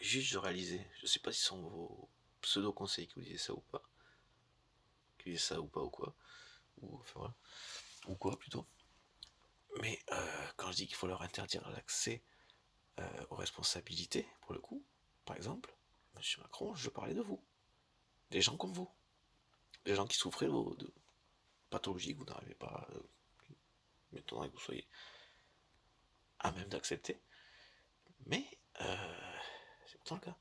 juste de réaliser, je sais pas si ce sont vos pseudo-conseils qui vous disaient ça ou pas, qui disaient ça ou pas ou quoi, ou enfin voilà, ou quoi plutôt, mais quand je dis qu'il faut leur interdire l'accès aux responsabilités, pour le coup, par exemple, Monsieur Macron, je parlais de vous, des gens comme vous, des gens qui souffraient de pathologies que vous n'arrivez pas, m'étonnerait que vous soyez à même d'accepter, mais c'est pourtant le cas.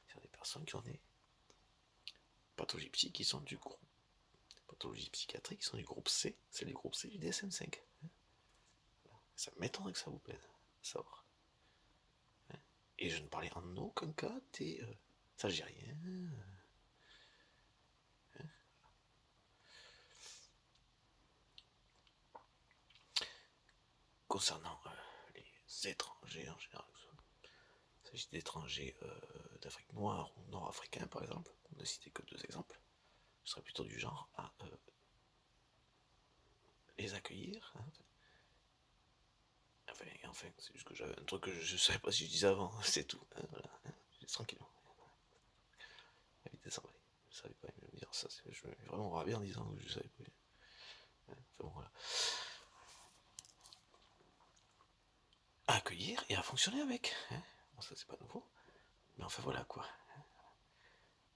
C'est des personnes qui ont des pathologies psychiques qui sont du groupe, pathologies psychiatriques qui sont du groupe C, c'est les groupes C du DSM-5. Ça m'étonnerait que ça vous plaise, savoir. Et je ne parlais en aucun cas des Algériens. Concernant les étrangers en général, il s'agit d'étrangers d'Afrique noire ou nord-africains par exemple, pour ne citer que deux exemples, je serais plutôt du genre à les accueillir. Enfin, c'est juste que j'avais un truc que je ne savais pas si je disais avant, c'est tout. Voilà, tranquillement. Évitez ça, je savais pas me dire ça, je me mets vraiment ravi en disant que je savais pas. Enfin bon, voilà. À accueillir et à fonctionner avec. Bon, ça c'est pas nouveau. Mais enfin voilà quoi.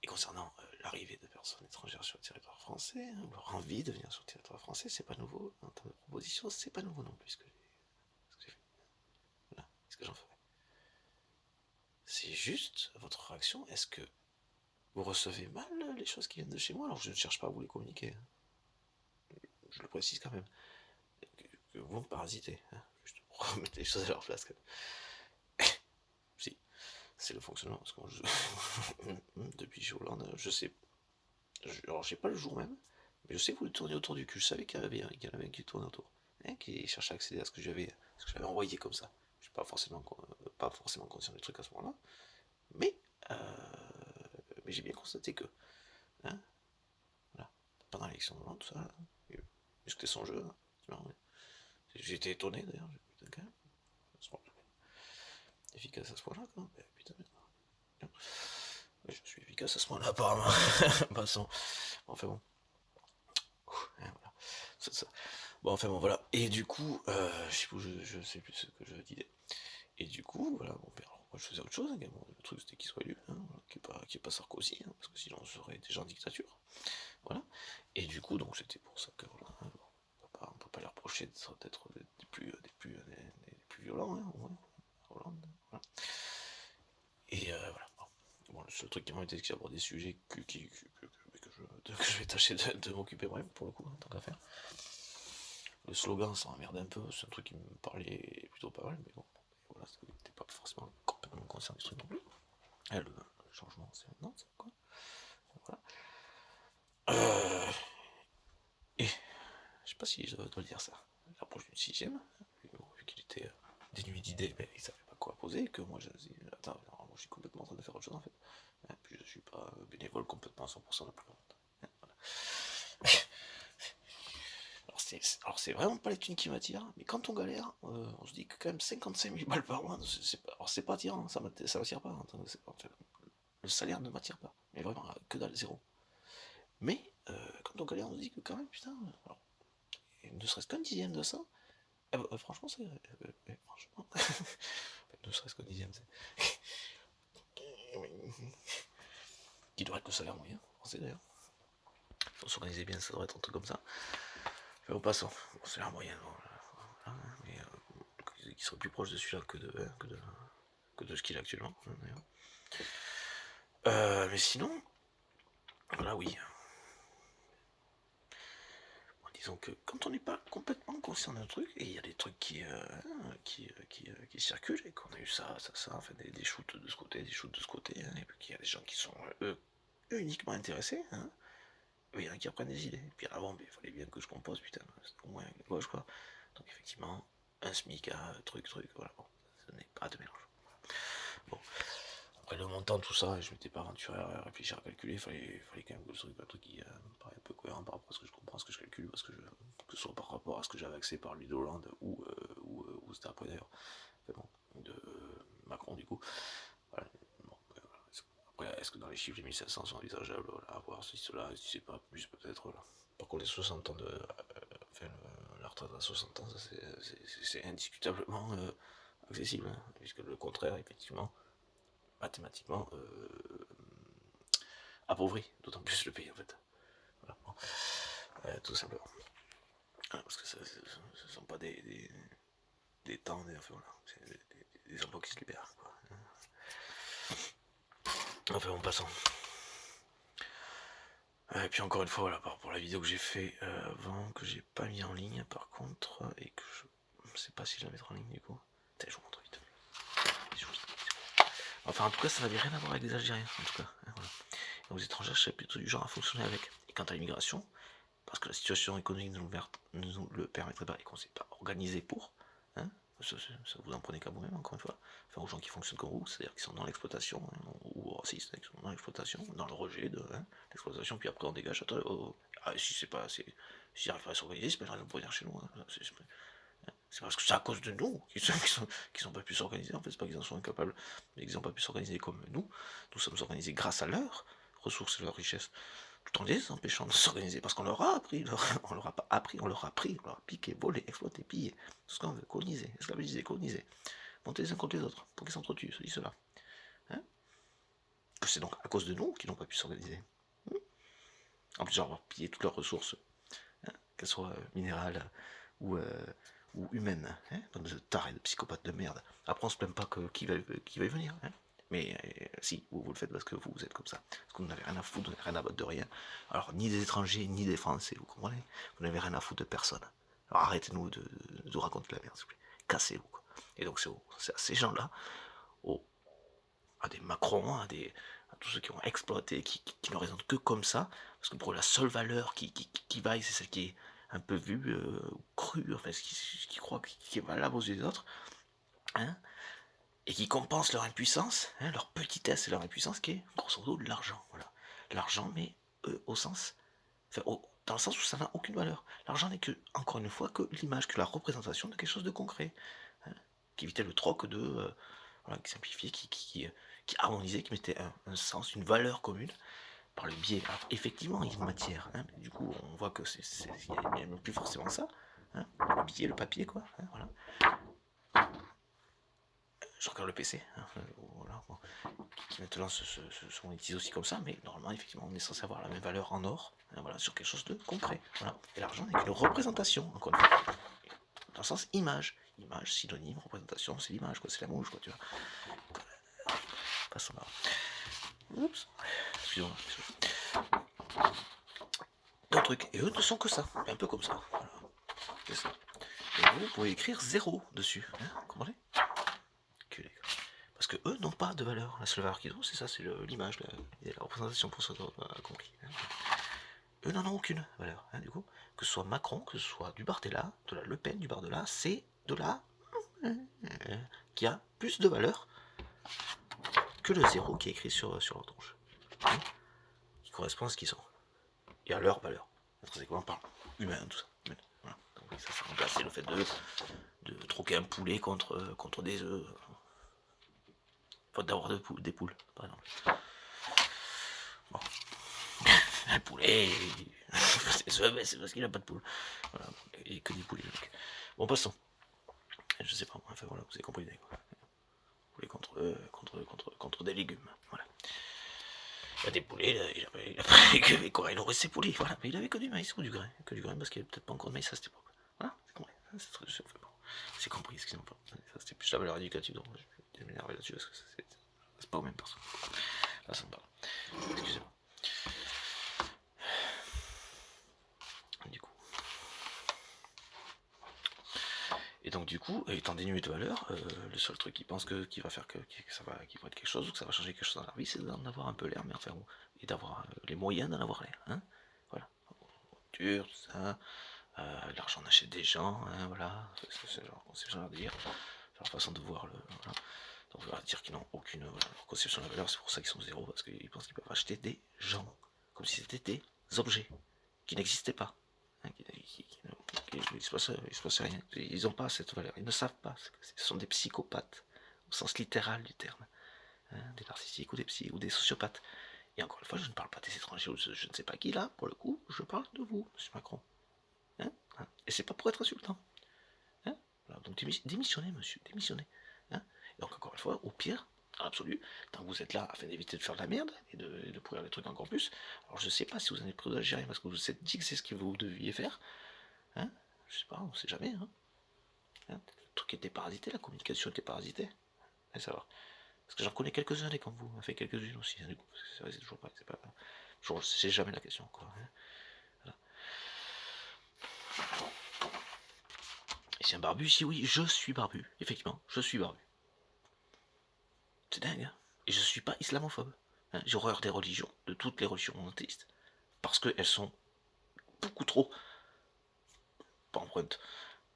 Et concernant l'arrivée de personnes étrangères sur le territoire français, ou leur envie de venir sur le territoire français, c'est pas nouveau. En termes de proposition, c'est pas nouveau non plus ce que j'ai fait. Voilà, ce que j'en ferai. C'est juste votre réaction. Est-ce que vous recevez mal les choses qui viennent de chez moi? Alors je ne cherche pas à vous les communiquer. Je le précise quand même. Que vous me parasitez. Juste pour remettre les choses à leur place quand même. Si, c'est le fonctionnement. Parce que depuis chez Hollande, je sais. Alors j'ai pas le jour même, mais je sais que vous le tournez autour du cul. Je savais qu'il y en avait un qui tournait autour. Qui cherchait à accéder à ce que j'avais envoyé comme ça. Je suis pas forcément conscient du truc à ce moment-là. Mais, euh, mais j'ai bien constaté que, hein, voilà, pendant l'élection de Hollande, tout ça, c'était son jeu. J'ai été étonné d'ailleurs. Putain, quand même, efficace à ce point-là, quand même. Putain, je suis efficace à ce point-là, apparemment. Passons. Enfin bon. Voilà. Ça. Bon, enfin bon, voilà. Et du coup, je sais plus ce que je disais. Et du coup, voilà, bon, ben, alors, moi je faisais autre chose également. Le truc c'était qu'il soit élu, hein, voilà, qu'il n'y ait pas Sarkozy, hein, parce que sinon on serait déjà en dictature. Voilà. Et du coup, donc c'était pour ça que voilà, hein, on peut pas les reprocher d'être des plus violents, hein, ouais, Hollande, voilà. Et voilà. Bon, le seul truc qui m'a été que j'aborde des sujets que je vais tâcher de m'occuper moi-même pour le coup, en tant qu'affaire. Le slogan, ça m'emmerde un peu, c'est un truc qui me parlait plutôt pas mal, mais bon, voilà, ça n'était pas forcément complètement concerné du truc non plus. Et le changement, c'est maintenant, ça, quoi. Voilà. Et je sais pas si je dois le dire ça. L'approche d'une sixième, vu qu'il était dénué d'idées, ben, il savait pas quoi poser, et que moi je dis, attends, moi je suis complètement en train de faire autre chose en fait. Puis je suis pas bénévole complètement à 100% non plus. Voilà. Alors c'est vraiment pas les thunes qui m'attirent, mais quand on galère, on se dit que quand même 55 000 balles par mois, c'est pas attirant, ça m'attire pas. Le salaire ne m'attire pas, mais vraiment que dalle, zéro. Mais quand on galère, on se dit que quand même, putain, alors, ne serait-ce qu'un dixième de ça, franchement, franchement, ne serait-ce qu'un dixième, c'est. Qui devrait être le salaire moyen français d'ailleurs. Il faut s'organiser bien, ça devrait être un truc comme ça. Enfin, au passant, bon, salaire moyen, voilà, mais qui serait plus proche de celui-là que de ce qu'il a actuellement. Mais sinon, voilà, oui. Bon, disons que quand on n'est pas complètement conscient d'un truc, et il y a des trucs qui circulent, et qu'on a eu ça, enfin des shoots de ce côté, des shoots de ce côté, hein, et puis qu'il y a des gens qui sont uniquement intéressés, hein, il y en a qui reprennent des idées. Et puis avant, il fallait bien que je compose, putain, au moins avec les gauches, quoi. Donc effectivement, un SMIC à truc, voilà, bon, ce n'est pas de mélange. Bon. Après le montant, tout ça, je m'étais pas aventuré à réfléchir, à calculer, il fallait quand même que ce soit un truc qui me paraît un peu cohérent par rapport à ce que je comprends, ce que je calcule, que ce soit par rapport à ce que j'avais accès par lui d'Hollande ou c'était après d'ailleurs, enfin bon, de Macron du coup. Voilà. Bon. est-ce que dans les chiffres, les 1500 sont envisageables, voilà, à voir si cela, si c'est pas plus, peut-être, voilà. Par contre, les 60 ans de. Enfin, la retraite à 60 ans, ça c'est indiscutablement accessible, hein, puisque le contraire, effectivement, mathématiquement, appauvrit d'autant plus le pays, en fait. Voilà, bon. Tout simplement. Parce que ce ne sont pas des temps, enfin, voilà, c'est des emplois qui se libèrent, quoi. Enfin, bon, passons. Et puis encore une fois, voilà, par rapport à la vidéo que j'ai fait avant, que j'ai pas mis en ligne par contre, et que je sais pas si je la mettrai en ligne du coup. Putain, je vous montre vite. Enfin, en tout cas, ça n'avait rien à voir avec les Algériens, en tout cas. Hein, voilà. Et aux étrangers, je serais plutôt du genre à fonctionner avec. Et quant à l'immigration, parce que la situation économique ne nous le permettrait pas et qu'on ne s'est pas organisé pour, hein, ça vous en prenez qu'à vous-même, encore une fois, enfin aux gens qui fonctionnent comme vous, c'est-à-dire qui sont dans l'exploitation, hein, ou aux racistes, qui sont dans l'exploitation, dans le rejet de l'exploitation, puis après on dégage, si c'est pas, si j'arrive pas à s'organiser, c'est pas une raison pour venir chez nous, hein, c'est parce que c'est à cause de nous qu'ils n'ont pas pu s'organiser, en fait, c'est pas qu'ils en sont incapables, mais qu'ils n'ont pas pu s'organiser comme nous sommes organisés grâce à leurs ressources et leurs richesses, tout en les empêchant de s'organiser, parce qu'on leur a appris, on leur a pas appris, on leur a pris, on leur a piqué, volé, exploité, pillé, tout ce qu'on veut, coloniser, esclavagiser, coloniser, monter les uns contre les autres, pour qu'ils s'entretuent, ceci, cela. Hein, que c'est donc à cause de nous qu'ils n'ont pas pu s'organiser. En plus d'avoir pillé toutes leurs ressources, hein, qu'elles soient minérales ou humaines, hein, bande de tarés, de psychopathes de merde. Après on se plaint pas que qui va venir, hein. Mais si, vous le faites parce que vous êtes comme ça. Parce que vous n'avez rien à foutre, vous n'avez rien à battre de rien. Alors, ni des étrangers, ni des Français, vous comprenez? Vous n'avez rien à foutre de personne. Alors, arrêtez-nous de nous raconter la merde, s'il vous plaît. Cassez-vous, quoi. Et donc, c'est à ces gens-là, à des Macron, à tous ceux qui ont exploité, qui ne raisonnent que comme ça, parce que pour eux, la seule valeur qui vaille, c'est celle qui est un peu vue, crue, enfin, qui croit qui est valable aux yeux des autres, hein, et qui compensent leur impuissance, hein, leur petitesse et leur impuissance, qui est grosso modo de l'argent. Voilà. L'argent, mais au sens, enfin, dans le sens où ça n'a aucune valeur. L'argent n'est que, encore une fois, que l'image, que la représentation de quelque chose de concret, hein, qui évitait le troc de, voilà, qui simplifiait, qui harmonisait, qui mettait un sens, une valeur commune par le biais. Alors, effectivement, il y a une matière, hein, mais du coup, on voit que il n'y a même plus forcément ça. Hein, le billet, le papier, quoi. Hein, voilà. Je regarde le PC, hein, voilà, bon, qui maintenant se monétise aussi comme ça, mais normalement, effectivement, on est censé avoir la même valeur en or, hein, voilà, sur quelque chose de concret. Voilà. Et l'argent n'est qu'une représentation, encore une fois, dans le sens image. Image, synonyme, représentation, c'est l'image, quoi, c'est la mouche, quoi, tu vois. Passons là. Oups, excusez-moi. Un truc, et eux ne sont que ça, un peu comme ça, voilà. C'est ça. Et vous pouvez écrire 0 dessus, hein, vous comprenez? Parce que eux n'ont pas de valeur. La seule valeur qu'ils ont, c'est ça, c'est l'image, la représentation pour ceux qui ont compris. Hein. Eux n'en ont aucune valeur, hein, du coup. Que ce soit Macron, que ce soit du Barthélemy, de la Le Pen, du Bardella, c'est de la qui a plus de valeur que le 0 qui est écrit sur leur tronche. Hein, qui correspond à ce qu'ils sont. Et à leur valeur. Intrinsèquement parlant. Humain, tout ça. Humain. Voilà. Donc oui, ça remplace le fait de troquer un poulet contre des œufs. Faute d'avoir des poules, par exemple. Bon. Un poulet, c'est parce qu'il n'a pas de poule. Voilà, et que des poulets. Donc. Bon, passons. Je sais pas, enfin voilà, vous avez compris l'idée, quoi. Poulet contre des légumes, voilà. Il y a des poulets, il a pris que quoi, il aurait ses poulets, voilà, mais il avait que du maïs ou du grain, parce qu'il n'y avait peut-être pas encore de maïs à cette époque. Voilà, c'est compris, c'est compris, excusez-moi pas. Ça c'était plus la valeur éducative, donc je vais m'énerver là-dessus parce que c'est pas aux mêmes personnes. Là ça me parle. Excusez-moi. Du coup. Et donc du coup, étant dénué de valeur, le seul truc qu'il pense qui va faire que ça va, qu'il va être quelque chose, ou que ça va changer quelque chose dans leur vie, c'est d'en avoir un peu l'air, mais enfin, et d'avoir les moyens d'en avoir l'air, hein. Voilà. Voiture, tout ça, l'argent achète des gens, hein, voilà, c'est leur conception de dire, leur façon de voir le. Voilà. Donc on va dire qu'ils n'ont aucune leur conception de la valeur, c'est pour ça qu'ils sont zéro, parce qu'ils pensent qu'ils peuvent acheter des gens, comme si c'était des objets qui n'existaient pas. Hein, il se passe rien. Ils n'ont pas cette valeur, ils ne savent pas. Ce sont des psychopathes, au sens littéral du terme. hein, des narcissiques ou des psys ou des sociopathes. Et encore une fois, je ne parle pas des étrangers ou je ne sais pas qui là, pour le coup, je parle de vous, monsieur Macron. Hein, hein. Et c'est pas pour être insultant. Hein, voilà, donc démissionnez, monsieur, démissionnez. Hein. Et donc encore une fois, au pire, dans l'absolu, tant que vous êtes là afin d'éviter de faire de la merde et de pourrir les trucs encore plus, alors je sais pas si vous en êtes prêt à gérer parce que vous vous êtes dit que c'est ce que vous deviez faire. Hein, je sais pas, on sait jamais. Hein. Hein, le truc était parasité, la communication était parasitée. Et savoir. Parce que j'en connais quelques-uns des comme vous, on a fait quelques-unes aussi, hein, du coup, c'est vrai, c'est toujours pas, c'est jamais la question, quoi. Hein. Voilà. Et c'est un barbu ici, oui, je suis barbu, effectivement, je suis barbu. C'est dingue, hein. Et je suis pas islamophobe. Hein. J'ai horreur des religions, de toutes les religions monothéistes, parce qu'elles sont beaucoup trop, pas empreintes,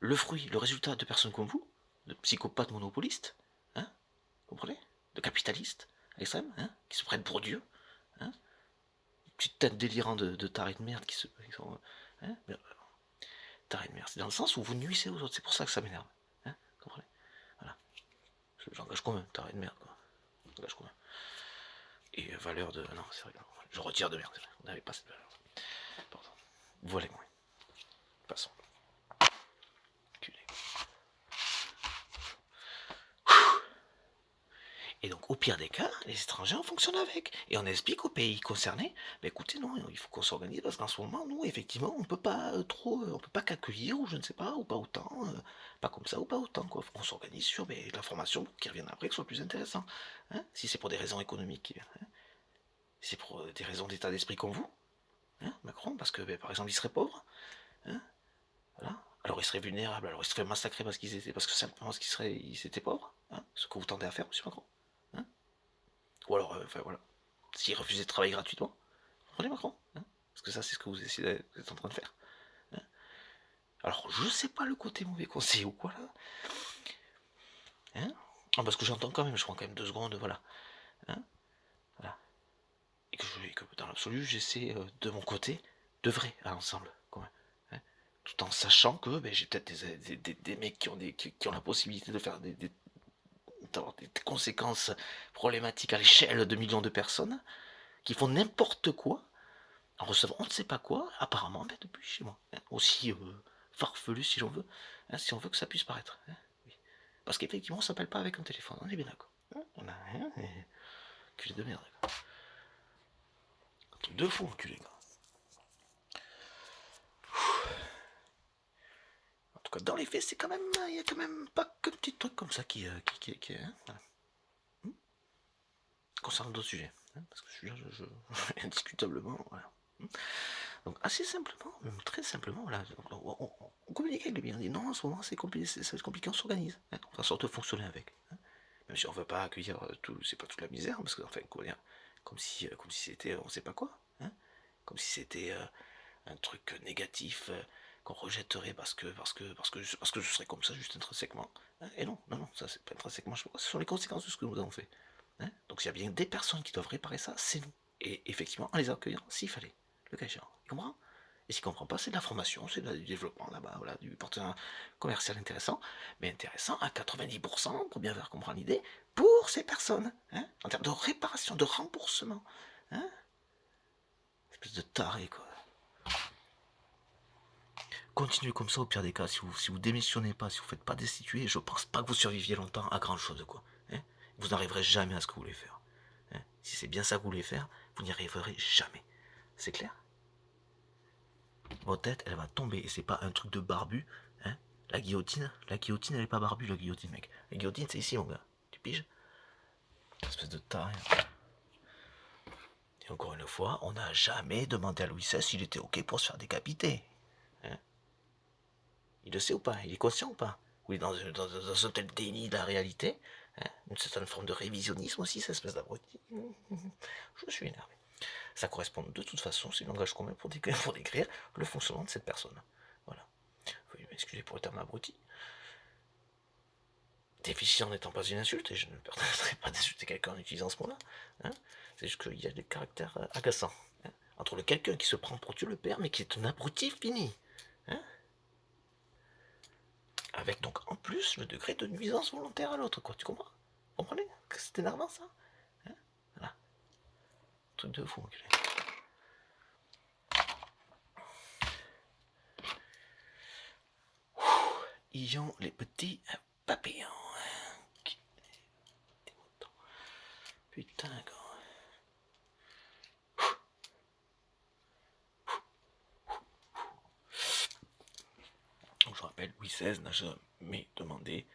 le fruit, le résultat de personnes comme vous, de psychopathes monopolistes, hein, vous comprenez, de capitalistes extrêmes, hein, qui se prennent pour Dieu, hein, petite tête délirant de tarés de merde qui sont, hein, tarés de merde, c'est dans le sens où vous nuisez aux autres, c'est pour ça que ça m'énerve, hein, vous comprenez, voilà, j'engage commun, tarés de merde, quoi, j'engage commun, et valeur de, non, c'est vrai, je retire de merde, c'est vrai, vous n'avez pas cette valeur, pardon, voilà moi, passons. Et donc, au pire des cas, les étrangers en fonctionnent avec. Et on explique aux pays concernés, bah écoutez, non, il faut qu'on s'organise parce qu'en ce moment, nous, effectivement, on peut pas on peut pas qu'accueillir, ou je ne sais pas, ou pas autant, pas comme ça, ou pas autant, quoi. Faut qu'on s'organise sur l'information qui revienne après, que ce soit plus intéressant. Hein, si c'est pour des raisons économiques, hein, si c'est pour des raisons d'état d'esprit comme vous, hein, Macron, parce que, par exemple, il serait pauvre, hein, voilà. Alors il serait vulnérable, alors il serait massacré parce que simplement parce qu'ils étaient pauvres, hein, ce que vous tendez à faire, monsieur Macron. Hein. Ou alors, enfin voilà, s'il refusait de travailler gratuitement, prenez Macron. Hein, parce que ça, c'est ce que vous êtes en train de faire. Hein. Alors, je sais pas le côté mauvais conseil ou quoi là. Hein, parce que j'entends quand même, je prends quand même 2 secondes, voilà. Hein, voilà. Et que dans l'absolu, j'essaie de mon côté d'œuvrer à l'ensemble. Hein, tout en sachant que j'ai peut-être des mecs qui ont la possibilité de faire d'avoir des conséquences problématiques à l'échelle de millions de personnes, qui font n'importe quoi, en recevant on ne sait pas quoi, apparemment, depuis chez moi. Hein, aussi farfelu si l'on veut, hein, si on veut que ça puisse paraître. Hein, oui. Parce qu'effectivement, on s'appelle pas avec un téléphone, on est bien d'accord. Hein, on a rien, culé de merde. Quoi. Un truc de fou, culé, quoi. En tout cas, dans les faits, c'est quand même, il y a quand même pas que de petits trucs comme ça qui hein, voilà. Concernant d'autres sujets, hein, parce que celui-là, indiscutablement, voilà. Donc assez simplement, même très simplement, voilà, on communique avec les biens, on dit non, en ce moment c'est compliqué, ça va être compliqué, on s'organise, hein, on va sorte de fonctionner avec. Hein. Même si on ne veut pas accueillir tout, c'est pas toute la misère, parce que enfin, comme si c'était on sait pas quoi, hein, comme si c'était un truc négatif qu'on rejetterait parce que je serais comme ça juste intrinsèquement. Hein. Et non, non, non, ça c'est pas intrinsèquement, ce sont les conséquences de ce que nous avons fait. Hein. Donc s'il y a bien des personnes qui doivent réparer ça, c'est nous. Et effectivement, en les accueillant, s'il fallait, le cas échéant. Il comprend. Et s'il ne comprend pas, c'est de la formation, c'est du développement là-bas, voilà, du partenariat commercial intéressant, mais intéressant à 90% pour bien faire comprendre l'idée pour ces personnes, hein, en termes de réparation, de remboursement. Hein. Espèce de taré, quoi. Continuez comme ça au pire des cas, si vous démissionnez pas, si vous ne faites pas destituer, je pense pas que vous surviviez longtemps à grand chose, quoi. Hein. Vous n'arriverez jamais à ce que vous voulez faire. Hein. Si c'est bien ça que vous voulez faire, vous n'y arriverez jamais. C'est clair? Votre tête, elle va tomber, et c'est pas un truc de barbu, hein. La guillotine, elle est pas barbue, la guillotine, mec. La guillotine, c'est ici, mon gars. Tu piges? Espèce de taré. Et encore une fois, on n'a jamais demandé à Louis XVI s'il était ok pour se faire décapiter. Hein. Il le sait ou pas? Il est conscient ou pas? Ou il est dans un tel déni de la réalité, hein, une certaine forme de révisionnisme aussi, cette espèce d'abruti. Je suis énervé. Ça correspond de toute façon, c'est le langage commun pour décrire le fonctionnement de cette personne. Voilà. Veuillez m'excuser pour le terme abruti. Déficient n'étant pas une insulte, et je ne me permettrai pas d'insulter quelqu'un en utilisant ce mot-là. Hein. C'est juste qu'il y a des caractères agaçants. Hein. Entre le quelqu'un qui se prend pour Dieu le Père, mais qui est un abruti fini. Hein. Avec donc en plus le degré de nuisance volontaire à l'autre, quoi. Tu comprends? Vous comprenez que c'est énervant ça? Truc de fou, enculé. Ils ont les petits papillons. Putain, quoi. Donc, je rappelle, Louis XVI n'a jamais demandé,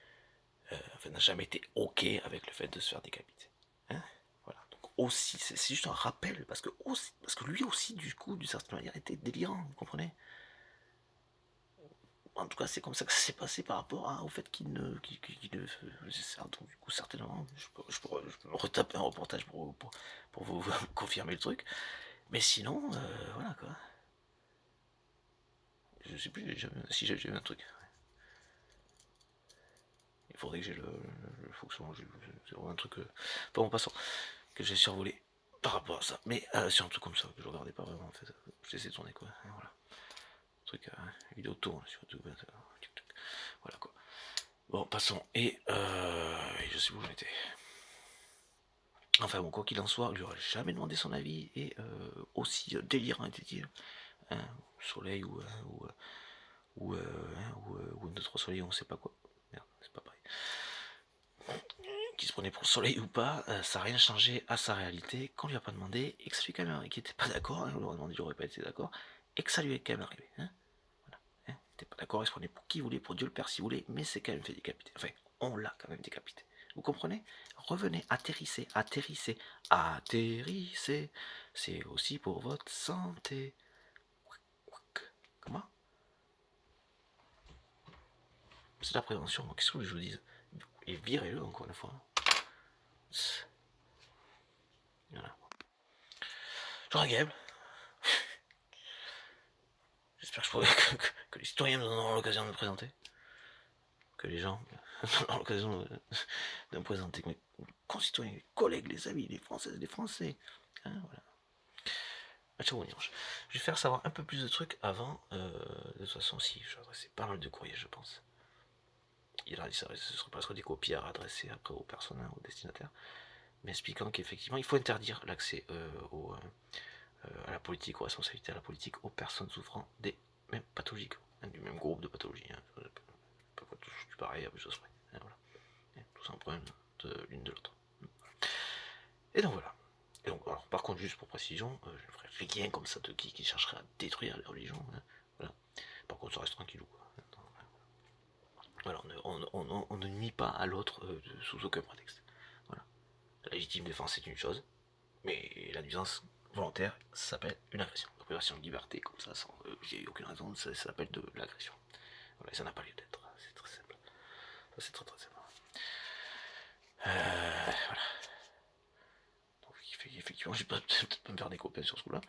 n'a jamais été OK avec le fait de se faire décapiter. Hein, voilà. Donc aussi, c'est juste un rappel, parce que lui aussi, du coup, d'une certaine manière, était délirant, vous comprenez? En tout cas, c'est comme ça que ça s'est passé par rapport au fait qu'il ne. Donc, du coup, certainement, je peux me retaper un reportage pour vous confirmer le truc. Mais sinon, voilà quoi. Je sais plus si j'ai vu un truc. Il faudrait que j'ai le fonctionnement. C'est vraiment un truc. Bon, passant. Que j'ai survolé par rapport à ça. Mais sur un truc comme ça, que je regardais pas vraiment en fait. J'ai essayé de tourner quoi. Et voilà. Truc, vidéo tourne sur YouTube. Voilà quoi. Bon, passons. Et je sais où j'en étais. Enfin bon, quoi qu'il en soit, je lui aurais jamais demandé son avis. Et aussi délirant était-il. Soleil ou un 2-3 soleils, on sait pas quoi. Merde, c'est pas pareil. Qui se prenait pour le soleil ou pas, ça n'a rien changé à sa réalité, qu'on lui a pas demandé, et que ça lui quand même, qu'il était pas d'accord, on lui aurait demandé, il aurait pas été d'accord, et que ça lui est quand même arrivé. Voilà. Il était pas d'accord, il se prenait pour qui il voulait, pour Dieu le Père s'il voulait, mais c'est quand même fait décapiter. Enfin, on l'a quand même décapité. Vous comprenez? Revenez, atterrissez, atterrissez, atterrissez. C'est aussi pour votre santé. Comment? C'est la prévention, qu'est-ce que je vous dis? Et virez-le encore une fois. Voilà. Jean Gable. J'espère que les citoyens me donneront l'occasion de me présenter. Que les gens me donneront l'occasion de me présenter. Mes concitoyens, les collègues, les amis, les Françaises, les Français. Hein, voilà. Je vais faire savoir un peu plus de trucs avant. De toute façon, si, je vais adresser pas mal de courriers, je pense. Il a dit ça, ce serait presque des copies à adresser après aux personnes, aux destinataires, mais expliquant qu'effectivement, il faut interdire l'accès à la politique, aux responsabilités à la politique, aux personnes souffrant des mêmes pathologies, du même groupe de pathologies. Pas tous pareil, à peu de choses près. Voilà. Tous un problème de l'une de l'autre. Et donc voilà. Et donc, alors, par contre, juste pour précision, je ne ferai rien comme ça de qui chercherait à détruire les religions. Voilà. Par contre, ça reste tranquillou. Voilà, on ne nuit pas à l'autre sous aucun prétexte. Voilà. La légitime défense c'est une chose, mais la nuisance volontaire, ça s'appelle une agression. La privation de liberté, comme ça, sans aucune raison, ça s'appelle de l'agression. Voilà, et ça n'a pas lieu d'être. C'est très simple. Ça, c'est très très simple. Voilà. Donc, effectivement, je vais peut-être pas me faire des copains sur ce coup-là.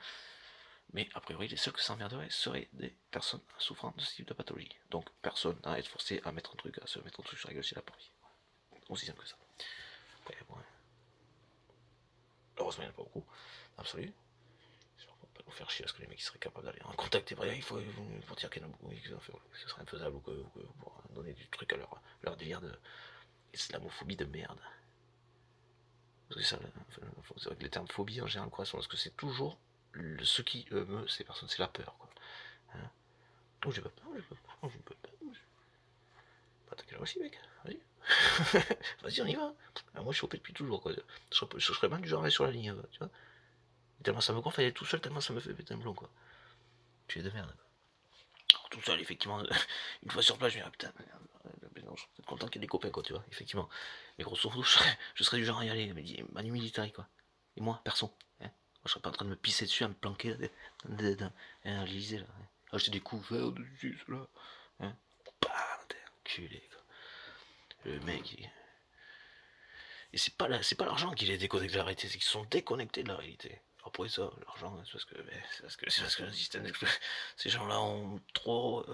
Mais a priori, les seuls que ça emmerderait seraient des personnes souffrant de ce type de pathologie. Donc, personne à être forcé à se mettre un truc sur la gueule si elle a pas envie. Aussi simple que ça. Après, bon, heureusement, il n'y en a pas beaucoup. Absolu. J'espère qu'on va pas nous faire chier parce que les mecs seraient capables d'aller en contacter. Il faut pour dire qu'il y en a beaucoup, que ce serait infaisable ou pour donner du truc à leur délire de islamophobie de merde. Parce que ça, c'est vrai que les termes phobie en général correspondent parce que c'est toujours ce qui meut ces personnes, c'est la peur. Quoi. Hein, oh, j'ai pas peur, j'ai pas peur, j'ai pas peur. Bah, attaquer là aussi, mec, vas-y. Vas-y, on y va. Moi, je suis OP depuis toujours, quoi. Je serais bien du genre à aller sur la ligne, tu vois. Tellement ça me gonfle, aller tout seul, tellement ça me fait péter un blond, quoi. Tu es de merde. Alors, tout seul, effectivement, une fois sur place, je me dis, ah putain, non, je suis peut-être content qu'il y ait des copains, quoi, tu vois, effectivement. Mais grosso modo, je serais du genre à y aller, mais manu militari, quoi. Et moi, perso. Hein. Moi, je serais pas en train de me pisser dessus, à me planquer là, à l'Elysée, là. Hein. Acheter des couverts dessus, cela. Hein. Bam, t'es enculé, quoi. Le mec, et c'est pas l'argent qui les déconnecte de la réalité, c'est qu'ils sont déconnectés de la réalité. Après ça, l'argent, c'est parce que le système ces gens-là ont trop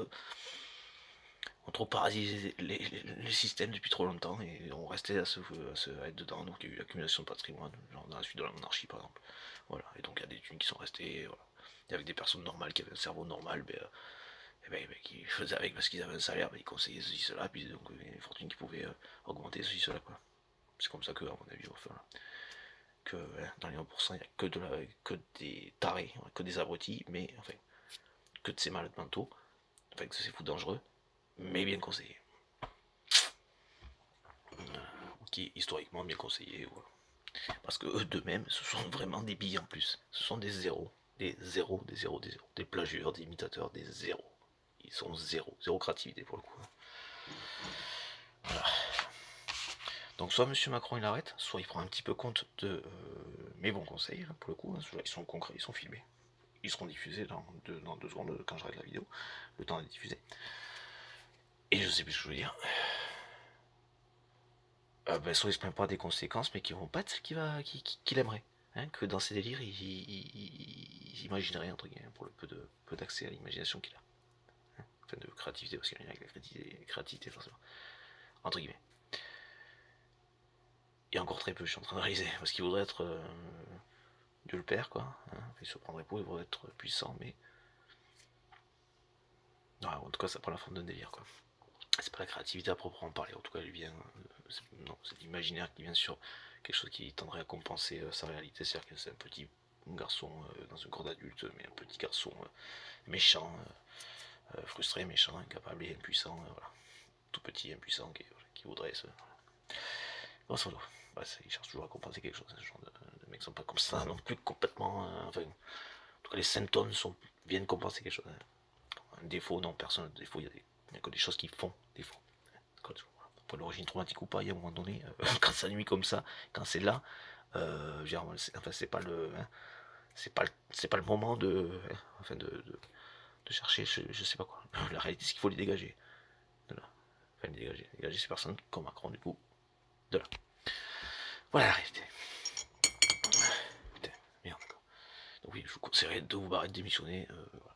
parasité les systèmes depuis trop longtemps et ont resté à être dedans. Donc il y a eu l'accumulation de patrimoine, genre dans la suite de la monarchie par exemple. Voilà, et donc il y a des thunes qui sont restées, voilà. Et avec des personnes normales qui avaient un cerveau normal, qui faisaient avec parce qu'ils avaient un salaire, ils conseillaient ceci, cela, puis donc les fortunes qui pouvaient augmenter ceci, cela quoi. C'est comme ça que, à mon avis, on va faire là. que dans les 1%, il n'y a que des tarés, que des abrutis, mais enfin, que de ces malades mentaux, enfin que c'est fou dangereux, mais bien conseillé. Qui est historiquement bien conseillé, voilà. Parce que eux d'eux-mêmes, ce sont vraiment des billes en plus. Ce sont des zéros. Des zéros, des zéros, des zéros. Des plagieurs, des imitateurs, des zéros. Ils sont zéro. Zéro créativité pour le coup. Voilà. Donc soit M. Macron il arrête, soit il prend un petit peu compte de mes bons conseils, hein, pour le coup. Ils sont concrets, ils sont filmés. Ils seront diffusés dans 2 secondes quand j'arrête la vidéo. Le temps d'être diffusé. Et je sais plus ce que je veux dire. Soit il se plaint pas des conséquences, mais qui vont pas être celles qu'il aimerait. Hein, que dans ses délires, il imaginerait, entre guillemets, pour le peu d'accès à l'imagination qu'il a. Hein, enfin, de créativité, parce qu'il y a avec la créativité, forcément. Entre guillemets. Et encore très peu, je suis en train de réaliser, parce qu'il voudrait être Dieu le Père, quoi. Hein, il se prendrait pour, il voudrait être puissant, mais... Non, en tout cas, ça prend la forme d'un délire, quoi. C'est pas la créativité à proprement parler, en tout cas, elle vient... non, c'est l'imaginaire qui vient sur quelque chose qui tendrait à compenser sa réalité, c'est-à-dire que c'est un petit garçon dans une cour d'adulte, mais un petit garçon méchant, frustré, méchant, incapable et impuissant, voilà. Tout petit, impuissant, qui voudrait se... Bon, ça va. Il cherche toujours à compenser quelque chose, ce genre de mecs sont pas comme ça non plus complètement... enfin, en tout cas, les symptômes viennent compenser quelque chose. Hein. Un défaut, non, personne, défaut, il n'y a que des choses qui font défaut. Pour l'origine traumatique ou pas, il y a un moment donné, quand ça nuit comme ça, quand c'est là, enfin, c'est pas le... Hein, c'est pas le moment enfin de chercher, je sais pas quoi. La réalité, c'est qu'il faut les dégager. De là. Enfin, dégager ces personnes, comme Macron, du coup, de là. Voilà la réalité. Putain, merde, d'accord. Donc oui, je vous conseillerais de vous barrer, de démissionner. Voilà.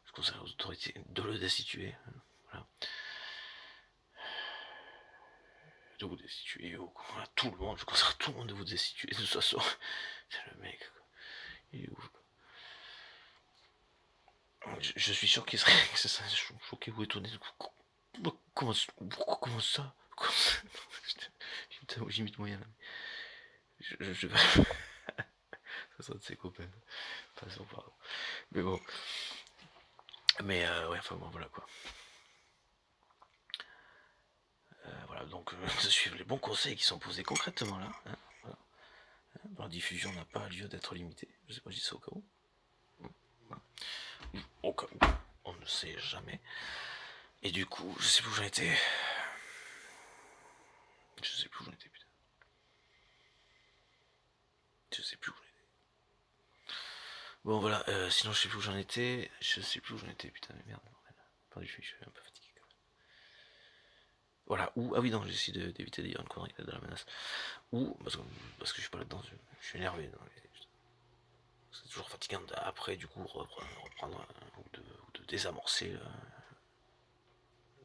Je conseillerais aux autorités de le destituer. Voilà. De vous destituer, à tout le monde, je conseille à tout le monde de vous destituer, de toute façon. C'est le mec, quoi. Il est ouf, quoi. Je suis sûr qu'il serait choqué ou étonné. Comment ça? Putain, j'imite moyen là. Je vais. Ça sent de ses copains. Passons, pardon. Mais bon. Mais ouais, enfin bon, voilà quoi. Voilà, donc de suivre les bons conseils qui sont posés concrètement là. Hein, voilà. La diffusion n'a pas lieu d'être limitée. Je sais pas, je dis ça au cas où. Voilà. Au cas où. On ne sait jamais. Et du coup, je sais plus où j'en étais. Je sais plus où j'en étais, putain. Je sais plus où j'en étais. Bon voilà, sinon je sais plus où j'en étais. Je sais plus où j'en étais, putain, mais merde. Attendez, je suis un peu fatigué quand même. Voilà, ou, ah oui, non, j'essaie d'éviter de dire une connerie de la menace. Ou, parce que je suis pas là-dedans, je suis énervé. C'est toujours fatigant après, du coup, reprendre ou de désamorcer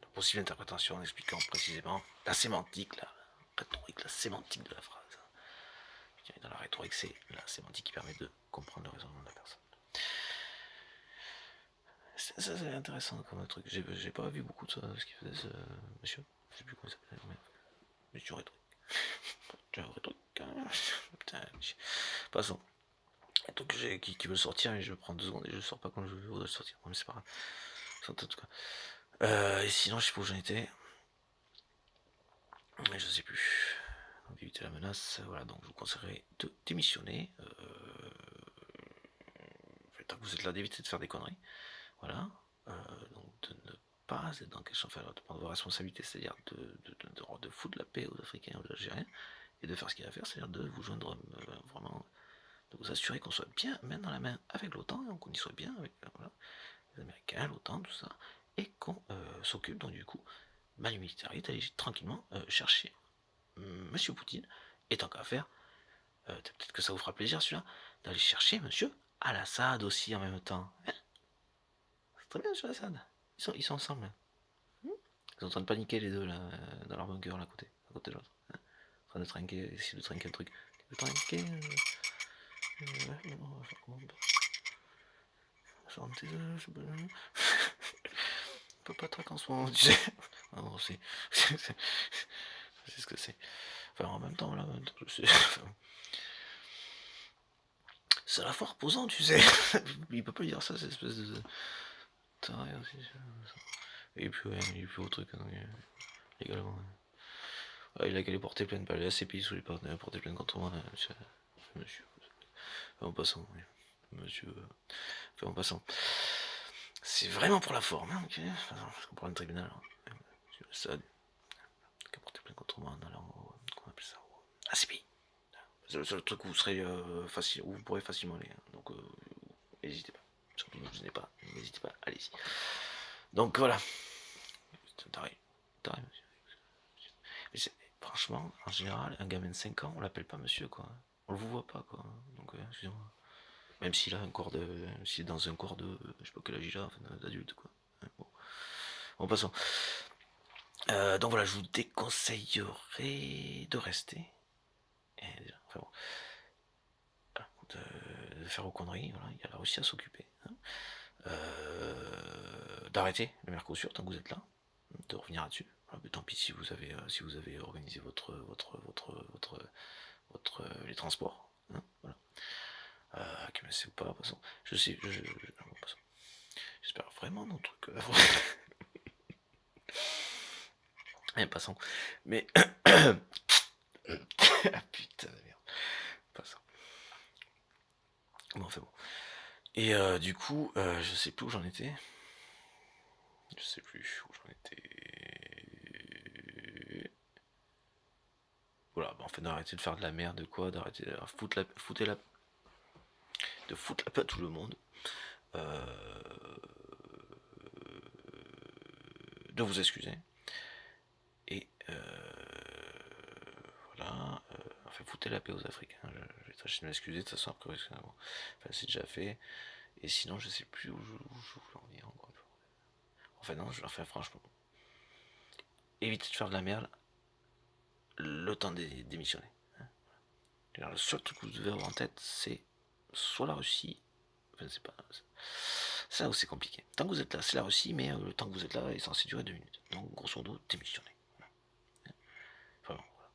la possible interprétation en expliquant précisément la sémantique, la rhétorique, la sémantique de la phrase. Dans la rhétorique, c'est la sémantique qui permet de comprendre le raisonnement de la personne. Ça, c'est intéressant comme truc. J'ai pas vu beaucoup de ça, ce qu'il faisait ce monsieur. Je sais plus comment il s'appelait. Monsieur rhétorique. Rhétorique. Putain. Passons. Un truc qui veut sortir, et je prends 2 secondes et je sors pas quand je voudrais sortir. Mais c'est pas grave. En tout cas. Et sinon, je sais pas où j'en étais. Mais je sais plus. Donc, éviter la menace. Voilà, donc je vous conseillerais de démissionner. Tant que vous êtes là, d'éviter de faire des conneries. Voilà. Donc de ne pas être dans quelque chose, enfin, de prendre vos responsabilités, c'est-à-dire de foutre la paix aux Africains et aux Algériens, et de faire ce qu'il y a à faire, c'est-à-dire de vous joindre vraiment, de vous assurer qu'on soit bien main dans la main avec l'OTAN, et qu'on y soit bien avec voilà, les Américains, l'OTAN, tout ça, et qu'on s'occupe donc du coup, Mali militaire, d'aller tranquillement chercher Monsieur Poutine, et tant qu'à faire, peut-être que ça vous fera plaisir celui-là, d'aller chercher Monsieur Al-Assad aussi en même temps. Hein, c'est très bien sur Assad. Ils sont ensemble. Hein. Ils sont en train de paniquer les deux là, dans leur bunker là, à côté de l'autre. Hein. En train de trinquer, essayer de trinquer un truc. De trinquer. Ouais, non, on va faire comment? Chanter, je sais pas. On peut pas traquer en ce moment, tu sais. Ah non, c'est ce que c'est. Enfin, en même temps, là, je sais. C'est à la fois reposant, tu sais. Il peut pas dire ça, cette espèce de... taré aussi. Et puis, ouais, il est plus au truc, donc, également. Il a qu'à les porter plainte, pas les ACPI sous les porter plainte contre moi, monsieur. En passant, oui. Monsieur. En passant. C'est vraiment pour la forme, hein, ok. Parce qu'on prend le tribunal. Hein. Ça, qu'à porter plainte contre moi en allant, qu'on appelle ça, ACPI. C'est le seul truc où vous serez facile, où vous pourrez facilement aller. Hein. Donc, n'hésitez pas. Surtout n'hésitez pas, allez-y. Donc voilà. T'arrêtes, monsieur. Mais franchement, en général, un gamin de 5 ans, on l'appelle pas monsieur, quoi. On le voit pas, quoi. Donc, excusez-moi. Même s'il a un corps de. S'il est dans un corps de. Je sais pas quel âge il a, enfin, d'adulte, quoi. Bon, passons. Donc voilà, je vous déconseillerais de rester. Enfin bon. De faire aux conneries, voilà, il y a la Russie à s'occuper. Hein. D'arrêter le Mercosur tant que vous êtes là, de revenir là-dessus. Voilà, mais tant pis si vous avez organisé les transports. Hein, voilà. Mais c'est pas, passons. Je sais, j'espère vraiment mon truc. Passons. Mais ah putain de merde. Passons. Bon, enfin bon. Et du coup, je sais plus où j'en étais. Je sais plus où j'en étais. Voilà, bah en fait d'arrêter de faire de la merde, quoi, d'arrêter de foutre la paix à tout le monde. De vous excuser. Et voilà. Enfin, foutez la paix aux Africains. Je vais tâcher de m'excuser de toute façon après. Enfin, c'est déjà fait. Et sinon, je sais plus où je voulais en venir. Enfin, non, franchement. Évitez de faire de la merde le temps de démissionner. Alors, le seul truc que vous devez avoir en tête, c'est soit la Russie. Enfin, c'est pas. C'est là où c'est compliqué. Tant que vous êtes là, c'est la Russie, mais le temps que vous êtes là est censé durer 2 minutes. Donc, grosso modo, démissionner. Vraiment, voilà.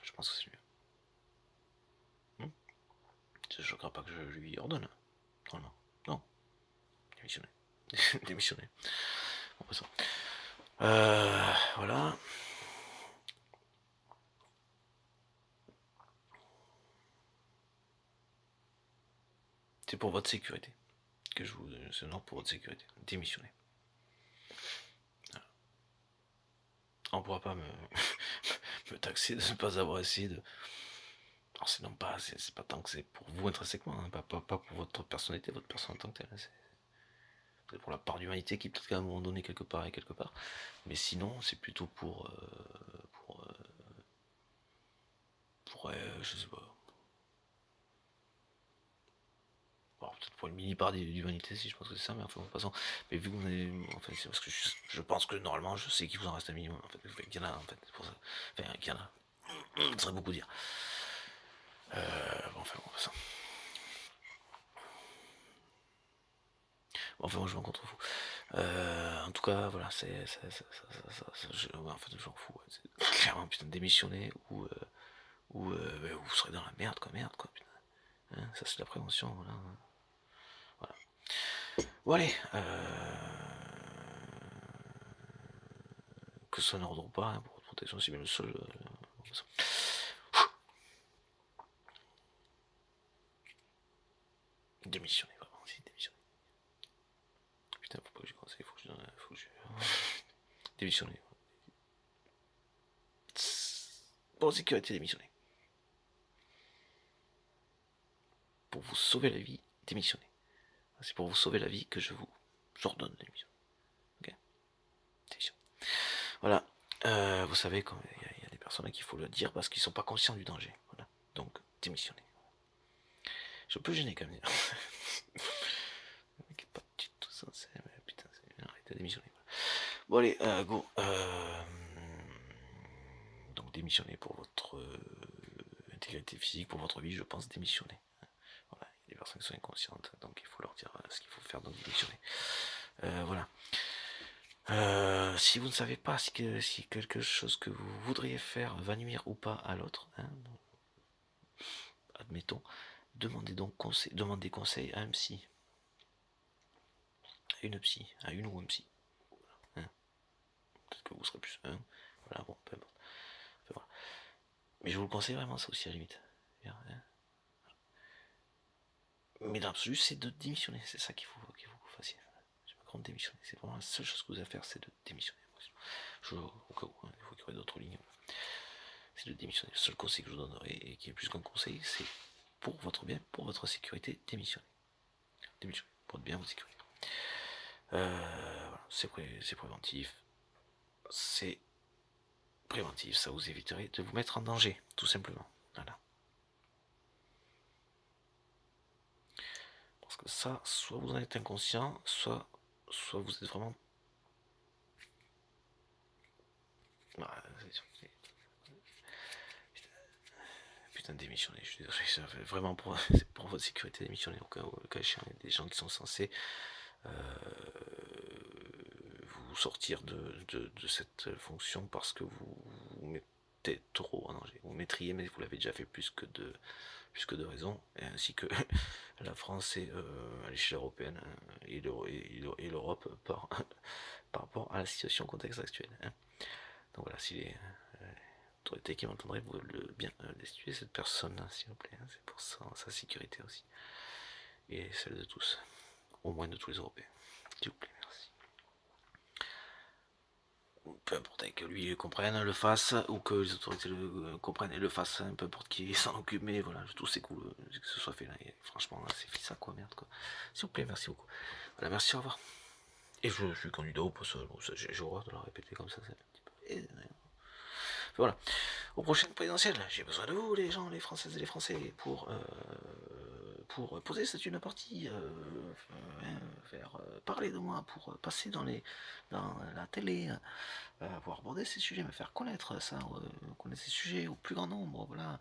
Je pense que c'est mieux. Ça ne choquera pas que je lui ordonne. Normalement. Non. Démissionner. Démissionner. Bon, passons. Voilà. C'est pour votre sécurité que je vous. C'est non pour votre sécurité. Démissionner. Voilà. On pourra pas me taxer de ne pas avoir essayé de. Alors c'est non pas, c'est pas tant que c'est pour vous intrinsèquement, hein, pas pour votre personnalité, votre personne en tant que telle. C'est pour la part d'humanité qui peut-être qu'à un moment donné quelque part et quelque part. Mais sinon, c'est plutôt pour je sais pas. Alors, peut-être pour une mini part d'humanité, si je pense que c'est ça, mais enfin, en passant. Mais vu que vous avez. Enfin, c'est parce que je pense que normalement, je sais qu'il vous en reste un minimum. En fait, qu'il y en a, en fait, pour ça. Enfin, qu'il y en a. Ça serait beaucoup dire. Bon, enfin, bon, passons. Bon, enfin, moi, je m'en contre fou. En tout cas, voilà, en fait, j'en fous. C'est clairement, putain, démissionner ou vous serez dans la merde, quoi, putain. Hein, ça, c'est la prévention, voilà. Bon, allez, que ça n'ordre pas, hein, pour votre protection, c'est bien le seul. Démissionner, vraiment, si, démissionner. Putain, faut pas que j'y conseille, faut que je. Démissionner. Pour sécurité, démissionner. Pour vous sauver la vie, démissionner. C'est pour vous sauver la vie que je vous ordonne de démissionner. Ok. Démission. Voilà. Vous savez, quand il y a des personnes à qui il faut le dire parce qu'ils sont pas conscients du danger. Voilà. Donc, démissionner. Je suis un peu gêné quand même. Le mec est pas du tout censé, mais putain, c'est arrêtez de démissionner. Bon, allez, go. Donc, démissionner pour votre intégrité physique, pour votre vie, je pense démissionner. Voilà, il y a des personnes qui sont inconscientes, donc il faut leur dire ce qu'il faut faire, donc démissionner. Voilà. Si vous ne savez pas si quelque chose que vous voudriez faire va nuire ou pas à l'autre, hein, admettons, demandez conseil à un psy. À une psy, à une ou un psy. Hein. Peut-être que vous serez plus un. Voilà, bon, peu importe. Enfin, voilà. Mais je vous le conseille vraiment, ça aussi, à la limite. Bien, hein. Mais l'absolu, c'est de démissionner. C'est ça qu'il faut que vous fassiez. Je me compte démissionner. C'est vraiment la seule chose que vous avez à faire, c'est de démissionner. Au cas où, hein, il faut qu'il y ait d'autres lignes. C'est de démissionner. Le seul conseil que je vous donnerai, et qui est plus qu'un conseil, c'est pour votre bien, pour votre sécurité, démissionnez. Démissionnez. Pour votre bien, votre sécurité. Voilà, c'est préventif. C'est préventif, ça vous éviterait de vous mettre en danger, tout simplement. Voilà. Parce que ça, soit vous en êtes inconscient, soit vous êtes vraiment... Putain, démissionner, je suis désolé, ça fait vraiment pour votre sécurité, démissionner au cas échéant. Il y a des gens qui sont censés vous sortir de cette fonction parce que vous mettez trop en danger. Vous mettriez, mais vous l'avez déjà fait plus que de raison, et ainsi que la France est à l'échelle européenne et l'Europe par rapport à la situation contexte actuelle. Hein. Donc voilà, si les autorités qui m'entendraient veulent bien destituer cette personne, s'il vous plaît, hein, c'est pour sa sécurité aussi. Et celle de tous, au moins de tous les Européens. S'il vous plaît, merci. Peu importe que lui comprenne, le fasse, ou que les autorités le comprennent et le fassent, peu importe qui s'en occupe, mais voilà, tout c'est cool que ce soit fait là, et franchement, là, c'est fait ça, quoi, merde, quoi. S'il vous plaît, merci beaucoup. Voilà, merci, au revoir. Et je suis candidat au poste, j'ai horreur de la répéter comme ça, c'est un petit peu... Voilà. Aux prochaines présidentielles, j'ai besoin de vous, les gens, les Françaises et les Français, pour poser cette une partie, faire parler de moi, pour passer dans la télé, pour aborder ces sujets, me faire connaître ça, connaître ces sujets au plus grand nombre, voilà.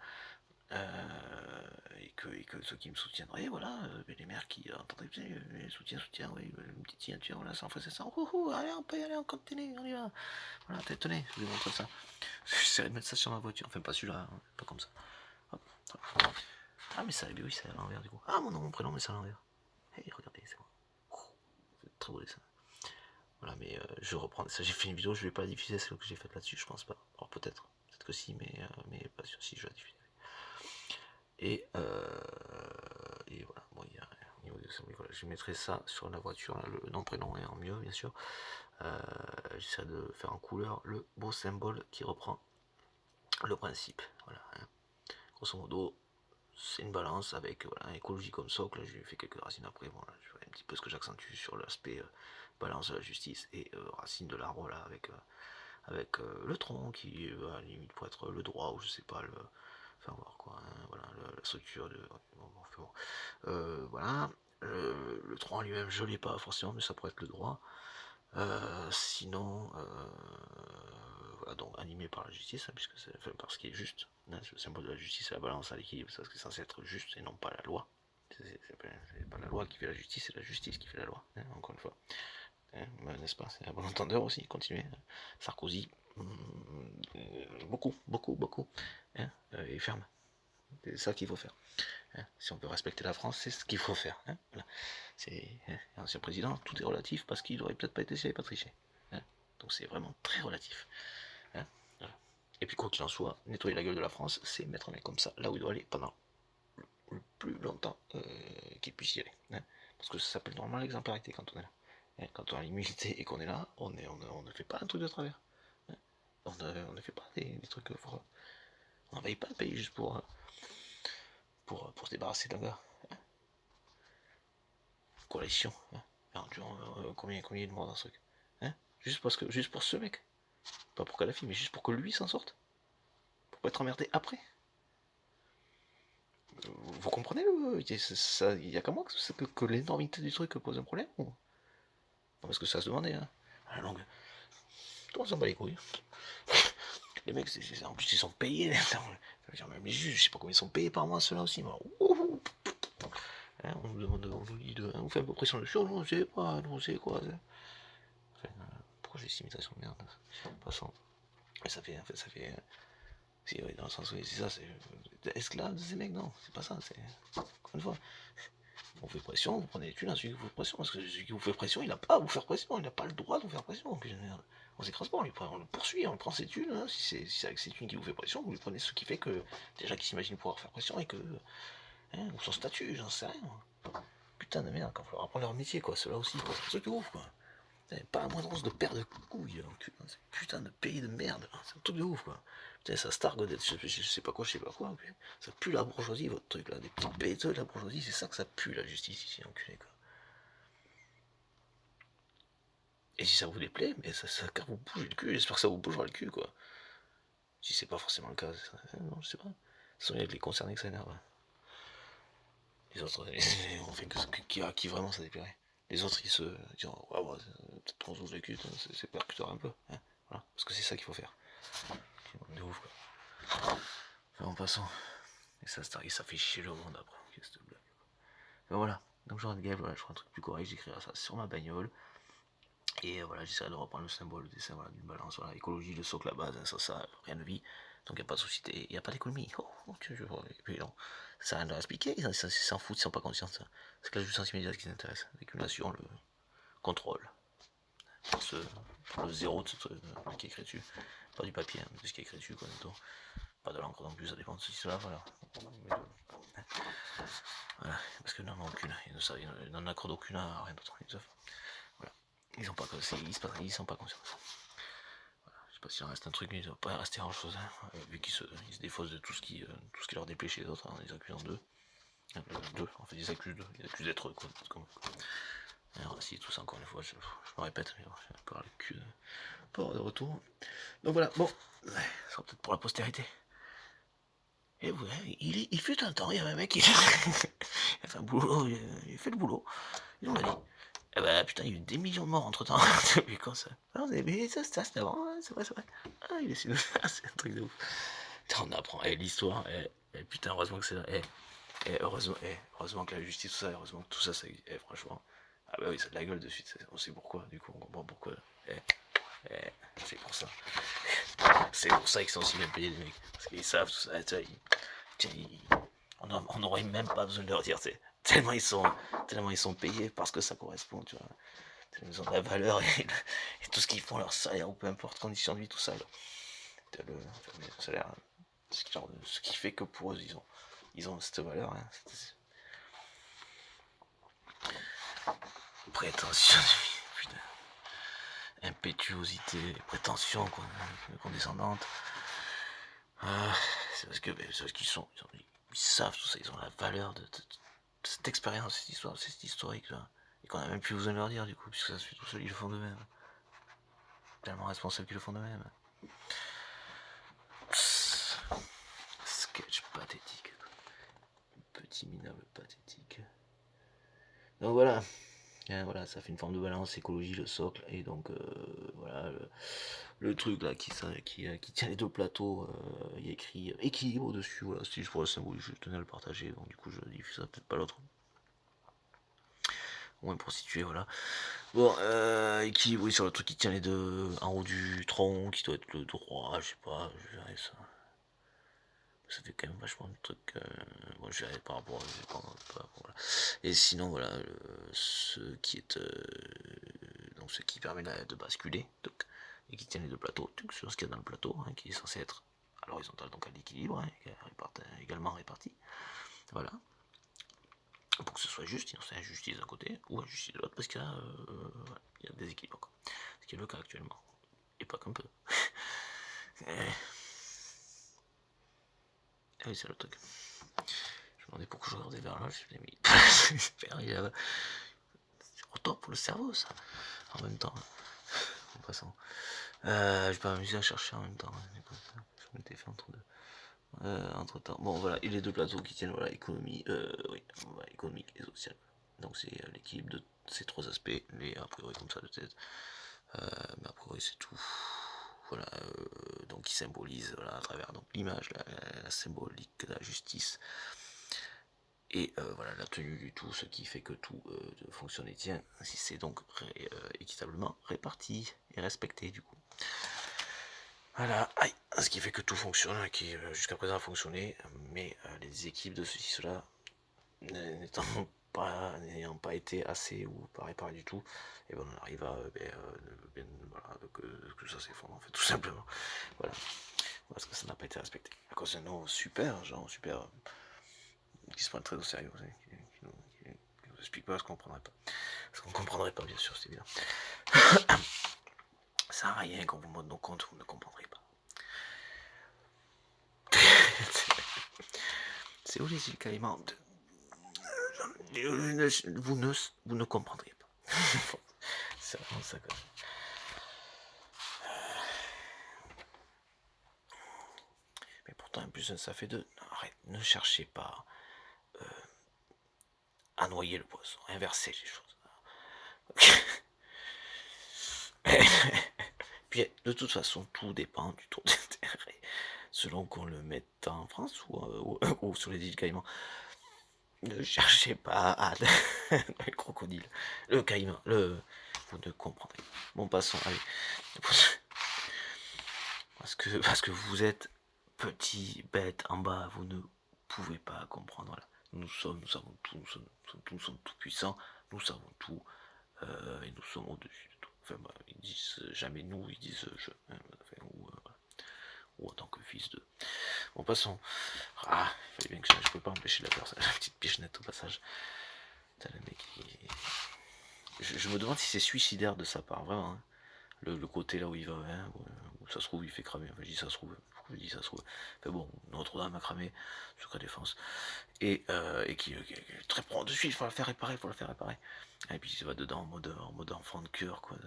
Et que ceux qui me soutiendraient, voilà, les maires qui entendraient les soutiens, oui, une petite signature, voilà, ça en faisait ça, allez, on peut y aller, on continue, on y va. Voilà, tenez, je vous montre ça. J'essaierai de mettre ça sur ma voiture, enfin pas celui-là, hein, pas comme ça. Hop. Ah, mais ça, oui, c'est à l'envers du coup. Ah, mon nom, mon prénom, mais c'est à l'envers. Hey, regardez, c'est bon. C'est très beau dessin. Voilà, mais je reprends ça. J'ai fait une vidéo, je vais pas la diffuser, celle que j'ai faite là-dessus, je pense pas. Alors peut-être que si, mais pas sûr si je la diffuse. Et voilà, bon, il y a au niveau de ça, voilà, je mettrai ça sur la voiture, là, le nom, prénom et en mieux, bien sûr. J'essaie de faire en couleur le beau symbole qui reprend le principe. Voilà, hein. Grosso modo, c'est une balance avec voilà, écologie comme socle. J'ai fait quelques racines après. Bon, là, je ferai un petit peu ce que j'accentue sur l'aspect balance de la justice et racine de l'arbre là avec le tronc qui à la limite pourrait être le droit ou je sais pas le. Enfin voir quoi. Hein, voilà la structure de. Voilà. Le tronc lui-même je l'ai pas forcément mais ça pourrait être le droit. Sinon, voilà, donc animé par la justice, hein, puisque c'est enfin, par ce qui est juste. Hein, le symbole de la justice, c'est la balance à l'équilibre, c'est ce qui est censé être juste et non pas la loi. C'est pas la loi qui fait la justice, c'est la justice qui fait la loi, hein, encore une fois. Hein, n'est-ce pas? C'est un bon entendeur aussi, continuez. Sarkozy, beaucoup, beaucoup, beaucoup. Hein, et ferme. C'est ça qu'il faut faire. Hein, si on veut respecter la France, c'est ce qu'il faut faire. Hein, voilà. C'est ancien président, tout est relatif parce qu'il aurait peut-être pas été s'il n'avait pas triché. Hein, donc c'est vraiment très relatif. Hein, voilà. Et puis quoi qu'il en soit, nettoyer la gueule de la France, c'est mettre un mec comme ça là où il doit aller pendant le plus longtemps qu'il puisse y aller. Hein, parce que ça s'appelle normalement l'exemplarité quand on est là. Hein, quand on a l'humilité et qu'on est là, on ne fait pas un truc de travers. Hein, on ne fait pas des trucs pour... On n'envahit pas le pays juste pour se débarrasser d'un gars. Hein, coalition. Hein. Combien il est de morts dans ce truc? Hein, juste pour ce mec. Pas pour Kadhafi, mais juste pour que lui s'en sorte. Pour pas être emmerdé après. Vous comprenez il y a qu'à moi que l'énormité du truc pose un problème ou... Non, parce que ça se demandait, hein. À la longue. Tout on s'en bat les couilles. Les mecs, en plus, ils sont payés. Même les juges, je sais pas combien ils sont payés par mois, ceux-là aussi. Hein, on nous demande, on fait un peu pression dessus, non, c'est pas, non, c'est quoi. Enfin, pourquoi j'ai cette imitation de merde? Passons. Ça fait Si, oui, dans le sens, oui, c'est ça, c'est esclave de ces mecs, non, c'est pas ça, c'est. Encore une fois, on fait pression, vous prenez les thunes à celui qui vous fait pression, parce que celui qui vous fait pression, il n'a pas à vous faire pression, il n'a pas le droit de vous faire pression, puis merde. On s'écrase pas, on le poursuit, on prend ses thunes, hein. Si c'est avec ses thunes qui vous fait pression, vous lui prenez ce qui fait que, déjà qu'il s'imagine pouvoir faire pression et que, hein, ou son statut, j'en sais rien. Putain de merde, quand il faudra apprendre leur métier, quoi, ceux-là aussi, quoi, c'est un truc de ouf, quoi. Pas la moindre once de paire de couilles, c'est putain de pays de merde, c'est un truc de ouf, quoi. Putain, ça stargue d'être je sais pas quoi, okay. Ça pue la bourgeoisie, votre truc là, des petits bêteux de la bourgeoisie, c'est ça que ça pue la justice ici, enculé, quoi. Et si ça vous déplaît, mais ça car vous bouge le cul, j'espère que ça vous bougera le cul, quoi. Si c'est pas forcément le cas, non, je sais pas. Ce sont les concernés que ça énerve. Les autres, on fait que qui vraiment ça déplairait. Les autres, ils se disent, ouais, peut-être qu'on s'ouvre le cul, c'est percuteur un peu, hein, voilà, parce que c'est ça qu'il faut faire. De ouf, quoi. Enfin, en passant, et ça fait chier le monde après, qu'est-ce que blague. Enfin, voilà, donc j'aurai de gueule, voilà, je ferai un truc plus correct, j'écrirai ça sur ma bagnole. Et voilà, j'essaierai de reprendre le symbole, le dessin, voilà, d'une balance, voilà, écologie, le socle, la base, hein, ça, rien de vie. Donc il n'y a pas de souci, il n'y a pas d'économie. Oh, tiens, je vois. Et puis non, ça n'a rien à expliquer, ils s'en foutent, ils sont pas conscients de ça. C'est que la jouissance immédiate qui les intéresse. L'accumulation, le contrôle. Pour le zéro de ce truc qui est écrit dessus. Pas du papier, hein, de ce qui est écrit dessus, quoi, plutôt. Pas de l'encre non plus, ça dépend de ceci, cela, voilà. Voilà, parce que non, aucune, ils n'en accordent aucune à rien d'autre. Voilà. Ils sont pas conscients de ça. Voilà. Je sais pas s'il en reste un truc, mais il ne doit pas rester grand chose, hein, vu qu'ils se défaussent de tout ce qui leur déplaît chez les autres, hein, les accusant d'eux. En fait, ils accusent d'être quoi. Alors, si, tout ça, encore une fois, je me répète, mais bon, j'ai un peu le cul de retour. Donc voilà, bon, ça sera peut-être pour la postérité. Et ouais, il fut un temps, il y avait un mec qui a fait un boulot, il fait le boulot, ils ont dit. Eh ben putain, il y a eu des millions de morts entre temps. Depuis quand ça? Ah, mais ça c'était avant, hein, c'est vrai. Ah, il est c'est un truc de ouf. Putain, on apprend, l'histoire, putain, heureusement que c'est là, heureusement que la justice, tout ça, heureusement que tout ça, franchement. Ah bah oui, ça a de la gueule de suite, on sait pourquoi, du coup, on comprend pourquoi. C'est pour ça. C'est pour ça qu'ils sont aussi bien payés, les mecs. Parce qu'ils savent tout ça, on n'aurait même pas besoin de leur dire, tellement ils sont payés parce que ça correspond, tu vois. Ils ont de la valeur et tout ce qu'ils font, leur salaire ou peu importe, conditions de vie, tout ça. Le salaire, ce qui fait que pour eux, ils ont cette valeur. Hein, prétention, putain. Impétuosité, prétention, quoi, condescendante. C'est parce qu'ils savent tout ça, ils ont la valeur de cette expérience, cette histoire, cette historique là, et qu'on a même plus besoin de leur dire du coup, puisque ça se fait tout seul, ils le font d'eux-mêmes. Tellement responsables qu'ils le font d'eux-mêmes. Sketch pathétique. Petit minable pathétique. Donc voilà. Voilà, ça fait une forme de balance, écologie, le socle, et donc voilà, le truc là qui tient les deux plateaux, il y a écrit équilibre au-dessus, voilà, c'était juste pour le symbole, je tenais à le partager, donc du coup je diffuserai peut-être pas l'autre. Au moins pour situer, voilà. Bon, équilibre, oui, sur le truc qui tient les deux en haut du tronc, qui doit être le droit, je sais pas, je verrai ça. Ça fait quand même vachement de trucs. Bon, je verrai par rapport à. Voilà. Et sinon, voilà, ce qui est. Donc, ce qui permet de basculer, donc, et qui tient les deux plateaux, donc, sur ce qu'il y a dans le plateau, hein, qui est censé être à l'horizontale, donc à l'équilibre, hein, également réparti. Voilà. Pour que ce soit juste, sinon c'est injustice d'un côté ou injustice de l'autre, parce qu'il y a, il y a des équilibres. Ce qui est le cas actuellement. Et pas qu'un peu. Ah oui, c'est le truc. Je me demandais pourquoi je regardais vers là, je l'ai mis. C'est autant pour le cerveau, ça. En même temps. En passant. Je vais pas m'amuser à chercher en même temps. Je m'étais fait entre deux. Entre temps. Bon, voilà. Et les deux plateaux qui tiennent, voilà, économie, oui, voilà, économique et sociale. Donc, c'est l'équilibre de ces trois aspects. Mais a priori, comme ça, de tête. Mais a priori, c'est tout. Voilà, donc qui symbolise, voilà, à travers l'image, la symbolique de la justice, et voilà, la tenue du tout, ce qui fait que tout fonctionne et tient, si c'est donc équitablement réparti et respecté du coup. Voilà, aïe, ce qui fait que tout fonctionne, qui jusqu'à présent a fonctionné, mais les équipes de ceci, cela, n'ayant pas été assez ou pas réparées du tout, et ben on arrive à voilà, que ça s'effondre en fait, tout simplement. Voilà, parce que ça n'a pas été respecté. À cause d'un nom super, genre super, qui se prennent très au sérieux, qui nous explique pas ce qu'on comprendrait pas. Ce qu'on comprendrait pas, bien sûr, c'est évident. Ça sert à rien quand vous montrez nos comptes, vous ne comprendrez pas. C'est où les îles Caïmans? Vous ne comprendrez pas. C'est vraiment ça quand même. Mais pourtant, en plus, ça fait deux. Arrête, ne cherchez pas à noyer le poisson, inverser les choses. Puis, de toute façon, tout dépend du taux d'intérêt, selon qu'on le mette en France ou sur les îles Caïmans. Ne cherchez pas à le crocodile, le caïman, vous ne comprendrez pas. Bon, passons, allez. Parce que vous êtes petit, bête, en bas, vous ne pouvez pas comprendre. Voilà. Nous savons tout, nous sommes tout puissants, nous savons tout, et nous sommes au-dessus de tout. Enfin, bah, ils disent jamais nous, ils disent je, hein, enfin, ou en tant que fils de. Bon, passons. Ah, il fallait bien que je peux pas empêcher la petite pichenette au passage. Putain, le mec, je me demande si c'est suicidaire de sa part, vraiment. Hein. Le côté là où il va, hein, où ça se trouve, il fait cramer. Enfin, je dis ça se trouve. Pourquoi je dis ça se trouve? Enfin bon, Notre-Dame a cramé, secret défense. Et qui est très prompt de suite, il faut la faire réparer, Et puis il va dedans en mode enfant de cœur, quoi.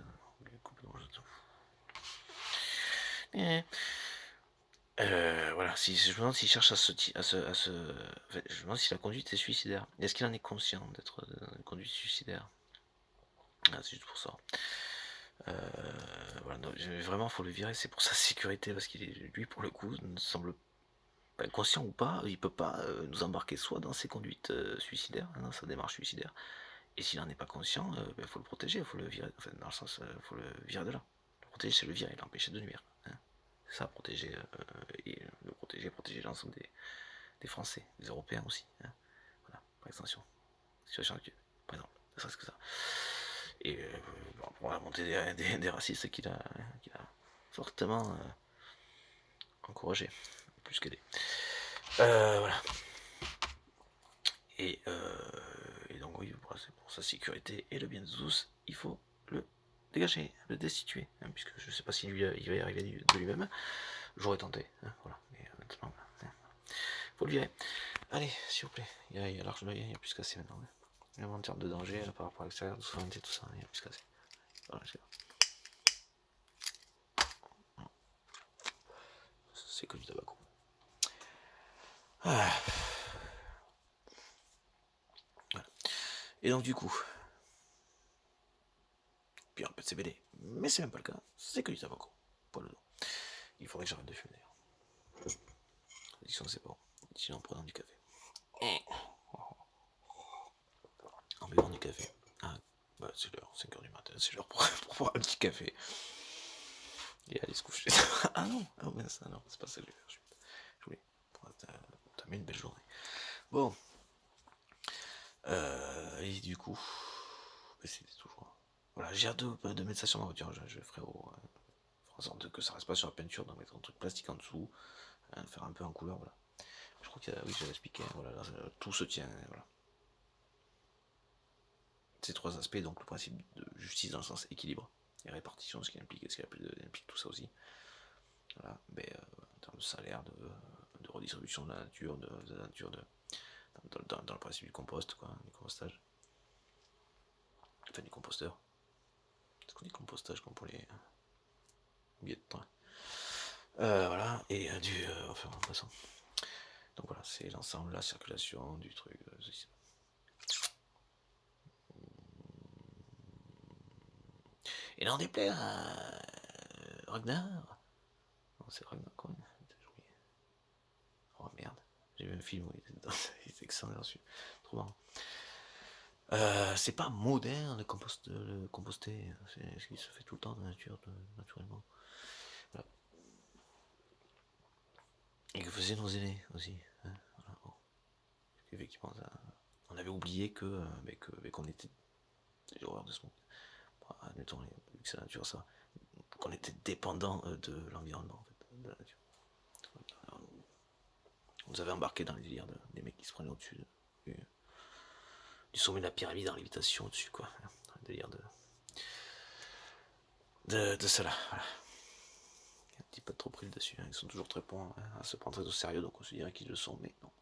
Voilà, je me demande s'il cherche enfin, je me demande si la conduite est suicidaire. Est-ce qu'il en est conscient d'être une conduite suicidaire? Ah, c'est juste pour ça. Voilà, non, vraiment, faut le virer, c'est pour sa sécurité, parce qu'il est, lui, pour le coup, ne semble pas conscient ou pas, il peut pas nous embarquer soit dans ses conduites suicidaires, hein, dans sa démarche suicidaire, et s'il n'en est pas conscient, il faut le protéger, il faut le virer, enfin, dans le sens, faut le virer de là. Le protéger, c'est le virer, l'empêcher de nuire. Hein. C'est ça, protéger, et le protéger l'ensemble des Français, des Européens aussi. Hein. Voilà, par extension. Situation actuelle, par exemple, ne serait-ce que ça. Et pour la montée des racistes qu'il a fortement encouragé, plus qu'aidé. Voilà. Et donc oui, pour sa sécurité et le bien de tous, il faut le dégager, le destituer, hein, puisque je ne sais pas si lui, il va y arriver de lui-même. J'aurais tenté, hein, voilà. Mais maintenant, il faut le virer. Allez, s'il vous plaît, il y a largement, il y a plus qu'assez maintenant. Hein. Même en termes de danger, là, par rapport à l'extérieur, de souveraineté, tout ça, il y a plus qu'assez. Voilà, c'est que du tabac. Ah. Voilà. Et donc du coup, puis un peu de CBD, mais c'est même pas le cas, c'est que du tabac. Pas le dos. Il faudrait que j'arrête de fumer d'ailleurs. L'addiction c'est bon, sinon en prenant du café. En buvant du café. Ah, bah c'est l'heure, 5h du matin, c'est l'heure pour boire un petit café. Et aller se coucher. Ah non, oh ben ça non, c'est pas ça que je vais faire. Je voulais. T'as mis une belle journée. Bon. Et du coup, c'est toujours. Voilà, j'ai hâte de mettre ça sur ma voiture. Je ferai en sorte que ça reste pas sur la peinture, donc mettre un truc plastique en dessous, hein, faire un peu en couleur, voilà. Je crois que oui, j'avais expliqué, hein, voilà, là, tout se tient, hein, voilà. Ces trois aspects, donc le principe de justice dans le sens équilibre et répartition, ce qui implique tout ça aussi. Voilà, mais en termes de salaire, de redistribution de la nature, dans le principe du compost, quoi, du compostage. Enfin, du composteur. Est-ce qu'on dit compostage comme pour les billets de train? Voilà, et enfin, de toute façon. Donc voilà, c'est l'ensemble, la circulation du truc. Et n'en déplaire à Ragnar. Non, c'est Ragnar quoi. Oh merde, j'ai vu un film où il était dedans, il était excellent là-dessus. Trop marrant. C'est pas moderne le composter, c'est ce qui se fait tout le temps dans la nature, naturellement. Voilà. Et que faisaient nos aînés aussi. Hein, voilà, bon. Effectivement, on avait oublié qu'on était. J'ai horreur de ce monde. Bon, admettons, vu que c'est la nature, ça. Qu'on était dépendant de l'environnement, en fait, de la nature. On nous avait embarqué dans les délires des mecs qui se prenaient au-dessus du sommet de la pyramide en lévitation au-dessus, quoi. Un délire de cela. Voilà. Un petit peu trop pris le dessus. Hein. Ils sont toujours très bons à se prendre très au sérieux, donc on se dirait qu'ils le sont, mais non,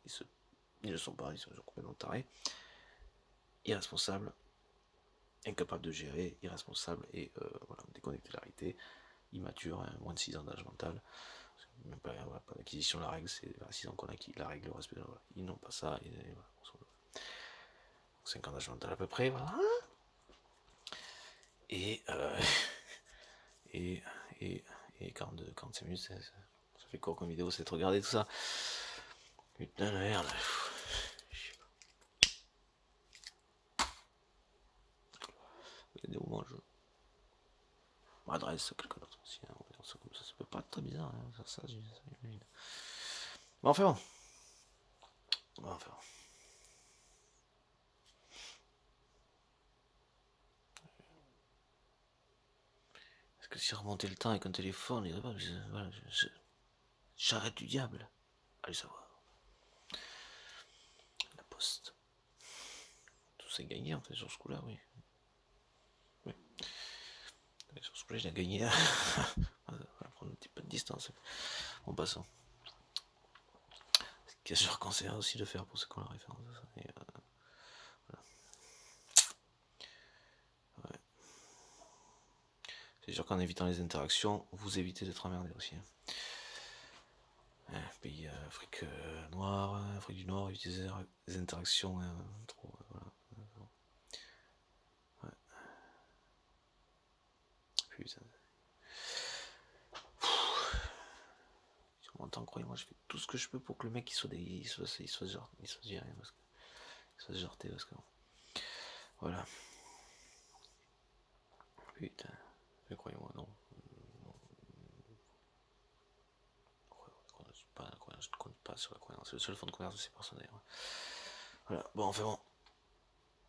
ils le sont pas, ils sont complètement tarés. Irresponsables, incapables de gérer, irresponsables et voilà, déconnectés de la réalité, immatures, hein, moins de 6 ans d'âge mental. Même pas, voilà, pas d'acquisition de la règle, c'est à 6 ans qu'on acquis la règle, le respect de voilà. Ils n'ont pas ça, et voilà, 5 ans d'âge mental à peu près, voilà. Et, et, et, et 45 minutes, ça fait quoi comme vidéo, c'est de regarder tout ça. Putain de merde. Il y a des moments où je m'adresse à quelqu'un d'autre aussi, hein, on va dire ça comme ça peut pas être très bizarre, hein, ça j'imagine. Bon, enfin bon. Bon, enfin bon. Est-ce que si remonter le temps avec un téléphone, il pas, voilà, j'arrête du diable. Allez savoir. La poste. Tout s'est gagné en fait sur ce coup-là, oui. Oui. Sur ce coup-là, j'ai gagné. On va prendre un petit peu de distance en passant. C'est ce que je conseillerais aussi de faire pour ceux qui ont la référence à ça. Et, voilà. Ouais. C'est sûr qu'en évitant les interactions, vous évitez d'être emmerdé aussi. Pays Afrique noire, Afrique du Nord, éviter les interactions trop. Voilà. Ouais. Putain. Sur mon temps, croyez-moi, je fais tout ce que je peux pour que le mec il soit géré parce que voilà. Putain. Mais croyez-moi, non. Je ne compte pas sur la croyance. C'est le seul fond de commerce de ces personnes d'ailleurs. Voilà. Bon, enfin bon.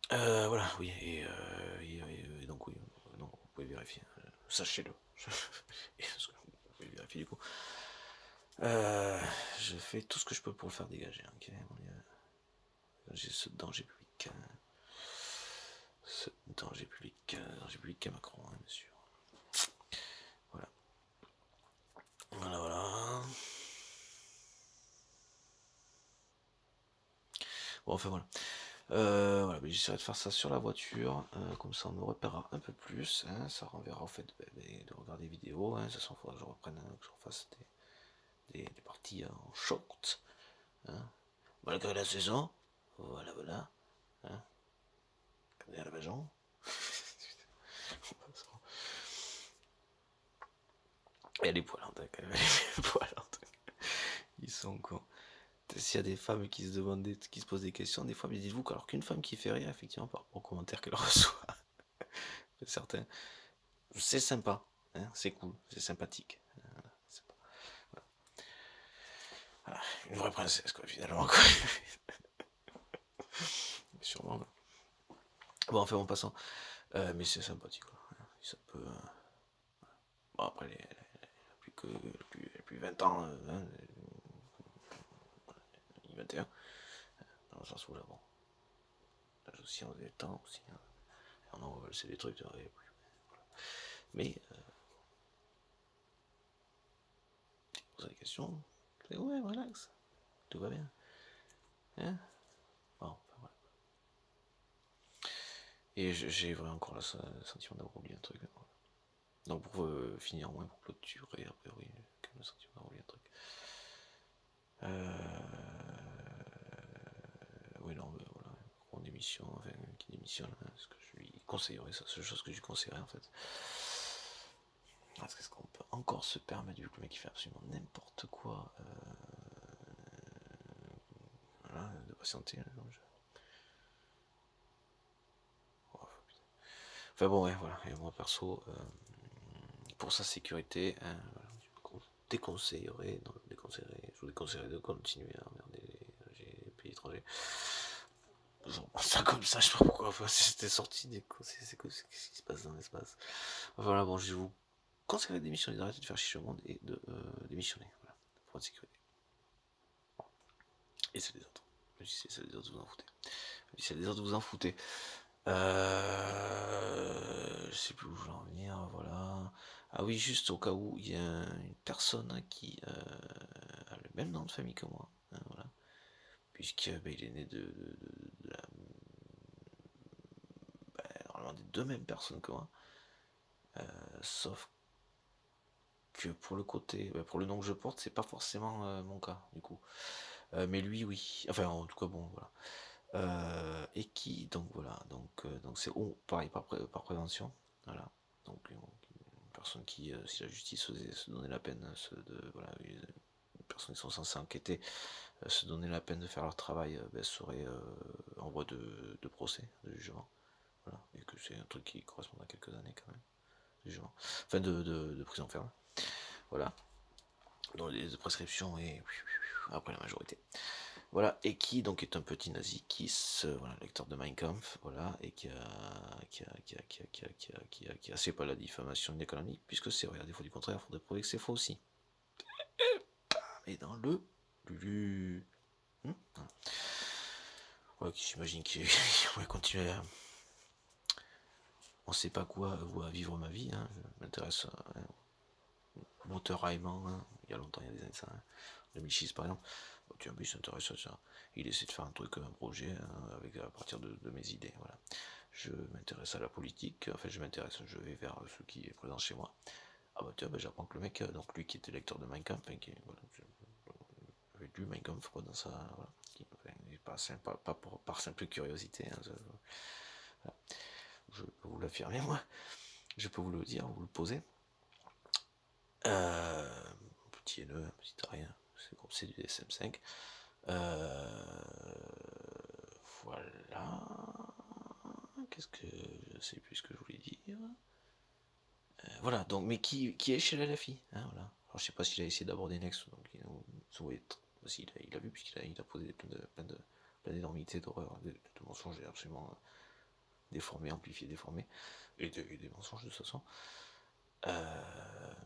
Voilà, oui. Et donc, oui. Non, vous pouvez vérifier. Sachez-le. Vous pouvez vérifier du coup. Je fais tout ce que je peux pour le faire dégager. Okay, j'ai ce danger public. Ce danger public à Macron, hein, bien sûr. Voilà. Voilà. Bon, enfin voilà. Voilà, j'essaierai de faire ça sur la voiture, comme ça on me repérera un peu plus, hein, ça renverra au fait de regarder des vidéos, hein, ça s'en faudra que je reprenne, que je refasse des parties en short, hein, malgré la saison, voilà, hein, comme à la maison. Et les poils en tête, les poils en tête. Ils sont cons. S'il y a des femmes qui se posent des questions, des fois, mais dites-vous qu'alors qu'une femme qui fait rire, effectivement, par rapport aux commentaires qu'elle reçoit, certains, c'est sympa, hein, c'est cool, c'est sympathique. Voilà, une vraie princesse, quoi, finalement, quoi. Sûrement. Bon, enfin, en passant. Mais c'est sympathique, quoi. Ça peut. Bon, après, elle a plus 20 ans, hein, 21. Dans le sens où là, bon. Là aussi, on a des temps aussi. Hein. On en c'est des trucs. Voilà. Mais. Pose des questions. Ouais, relax. Tout va bien. Hein. Bon, enfin, voilà. Et j'ai vraiment encore le sentiment d'avoir oublié un truc. Voilà. Donc pour finir, moins pour clôturer, a priori, quand même le sentiment d'avoir oublié un truc. Oui, non, mais voilà, en démission, enfin, qui démissionne, hein, ce que je lui conseillerais, ça, c'est la chose que je lui conseillerais en fait. Est-ce qu'on peut encore se permettre, vu que le mec il fait absolument n'importe quoi, voilà, de patienter. Oh, enfin bon, ouais, voilà, et moi perso, pour sa sécurité, hein, voilà, je déconseillerais, non, je déconseillerais, vous déconseillerais de continuer à emmerder les pays étrangers. Ça comme ça, je sais pas pourquoi, enfin, c'était sorti des qu'est-ce qui se passe dans l'espace. Voilà, bon, je vous conseillerais de démissionner, d'arrêter de faire chier le monde et de démissionner, voilà, pour votre sécurité. Et c'est les autres. Même si c'est les autres, vous en foutez. Même si c'est les autres, vous en foutez. Je sais plus où je veux en venir, voilà. Ah oui, juste au cas où il y a une personne qui a le même nom de famille que moi, hein, voilà. Puisque il est né de la, normalement des deux mêmes personnes que moi. Sauf que pour le côté, pour le nom que je porte, c'est pas forcément mon cas, du coup. Mais lui, oui. Enfin, en tout cas, bon, voilà. Et qui, donc voilà, donc c'est pareil par prévention, voilà. Donc une personne qui, si la justice se donnait la peine voilà, une personne qui sont censées enquêter, se donner la peine de faire leur travail, serait en voie de procès, de jugement, voilà, et que c'est un truc qui correspond à quelques années quand même, de jugement, enfin de prison ferme, voilà, dans les prescriptions et après la majorité. Voilà, et qui donc est un petit nazi qui voilà, lecteur de Mein Kampf, voilà, et qui a c'est pas la diffamation économique, puisque c'est vrai, à défaut du contraire, il faudrait prouver que c'est faux aussi. Mais dans le Lulu. Voilà, qui s'imagine qu'il pourrait continuer à. On sait pas quoi, ou à vivre ma vie, hein. Je m'intéresse à moteur allemand, hein. Il y a longtemps, il y a des années ça, hein. 2006 par exemple. Tiens, il s'intéresse à ça. Il essaie de faire un truc, un projet, hein, à partir de mes idées, voilà. Je m'intéresse à la politique, en fait je vais vers ce qui est présent chez moi. Ah bah tiens, j'apprends que le mec, donc lui qui était lecteur de Mein Kampf, hein, voilà, j'avais lu Mein Kampf quoi, dans sa, voilà, par simple curiosité, hein, voilà. Je peux vous l'affirmer moi, je peux vous le dire, vous le poser. Petit haineux, petit rien, c'est comme c'est du DSM5. Voilà. Qu'est-ce que je sais plus ce que je voulais dire. Voilà, donc, mais qui est chez la LFI, hein, voilà. Alors, je sais pas s'il a essayé d'aborder Next, donc il a vu, puisqu'il a posé plein d'énormités, d'horreurs, de mensonges absolument déformés, amplifiés, déformés, et des mensonges de toute façon.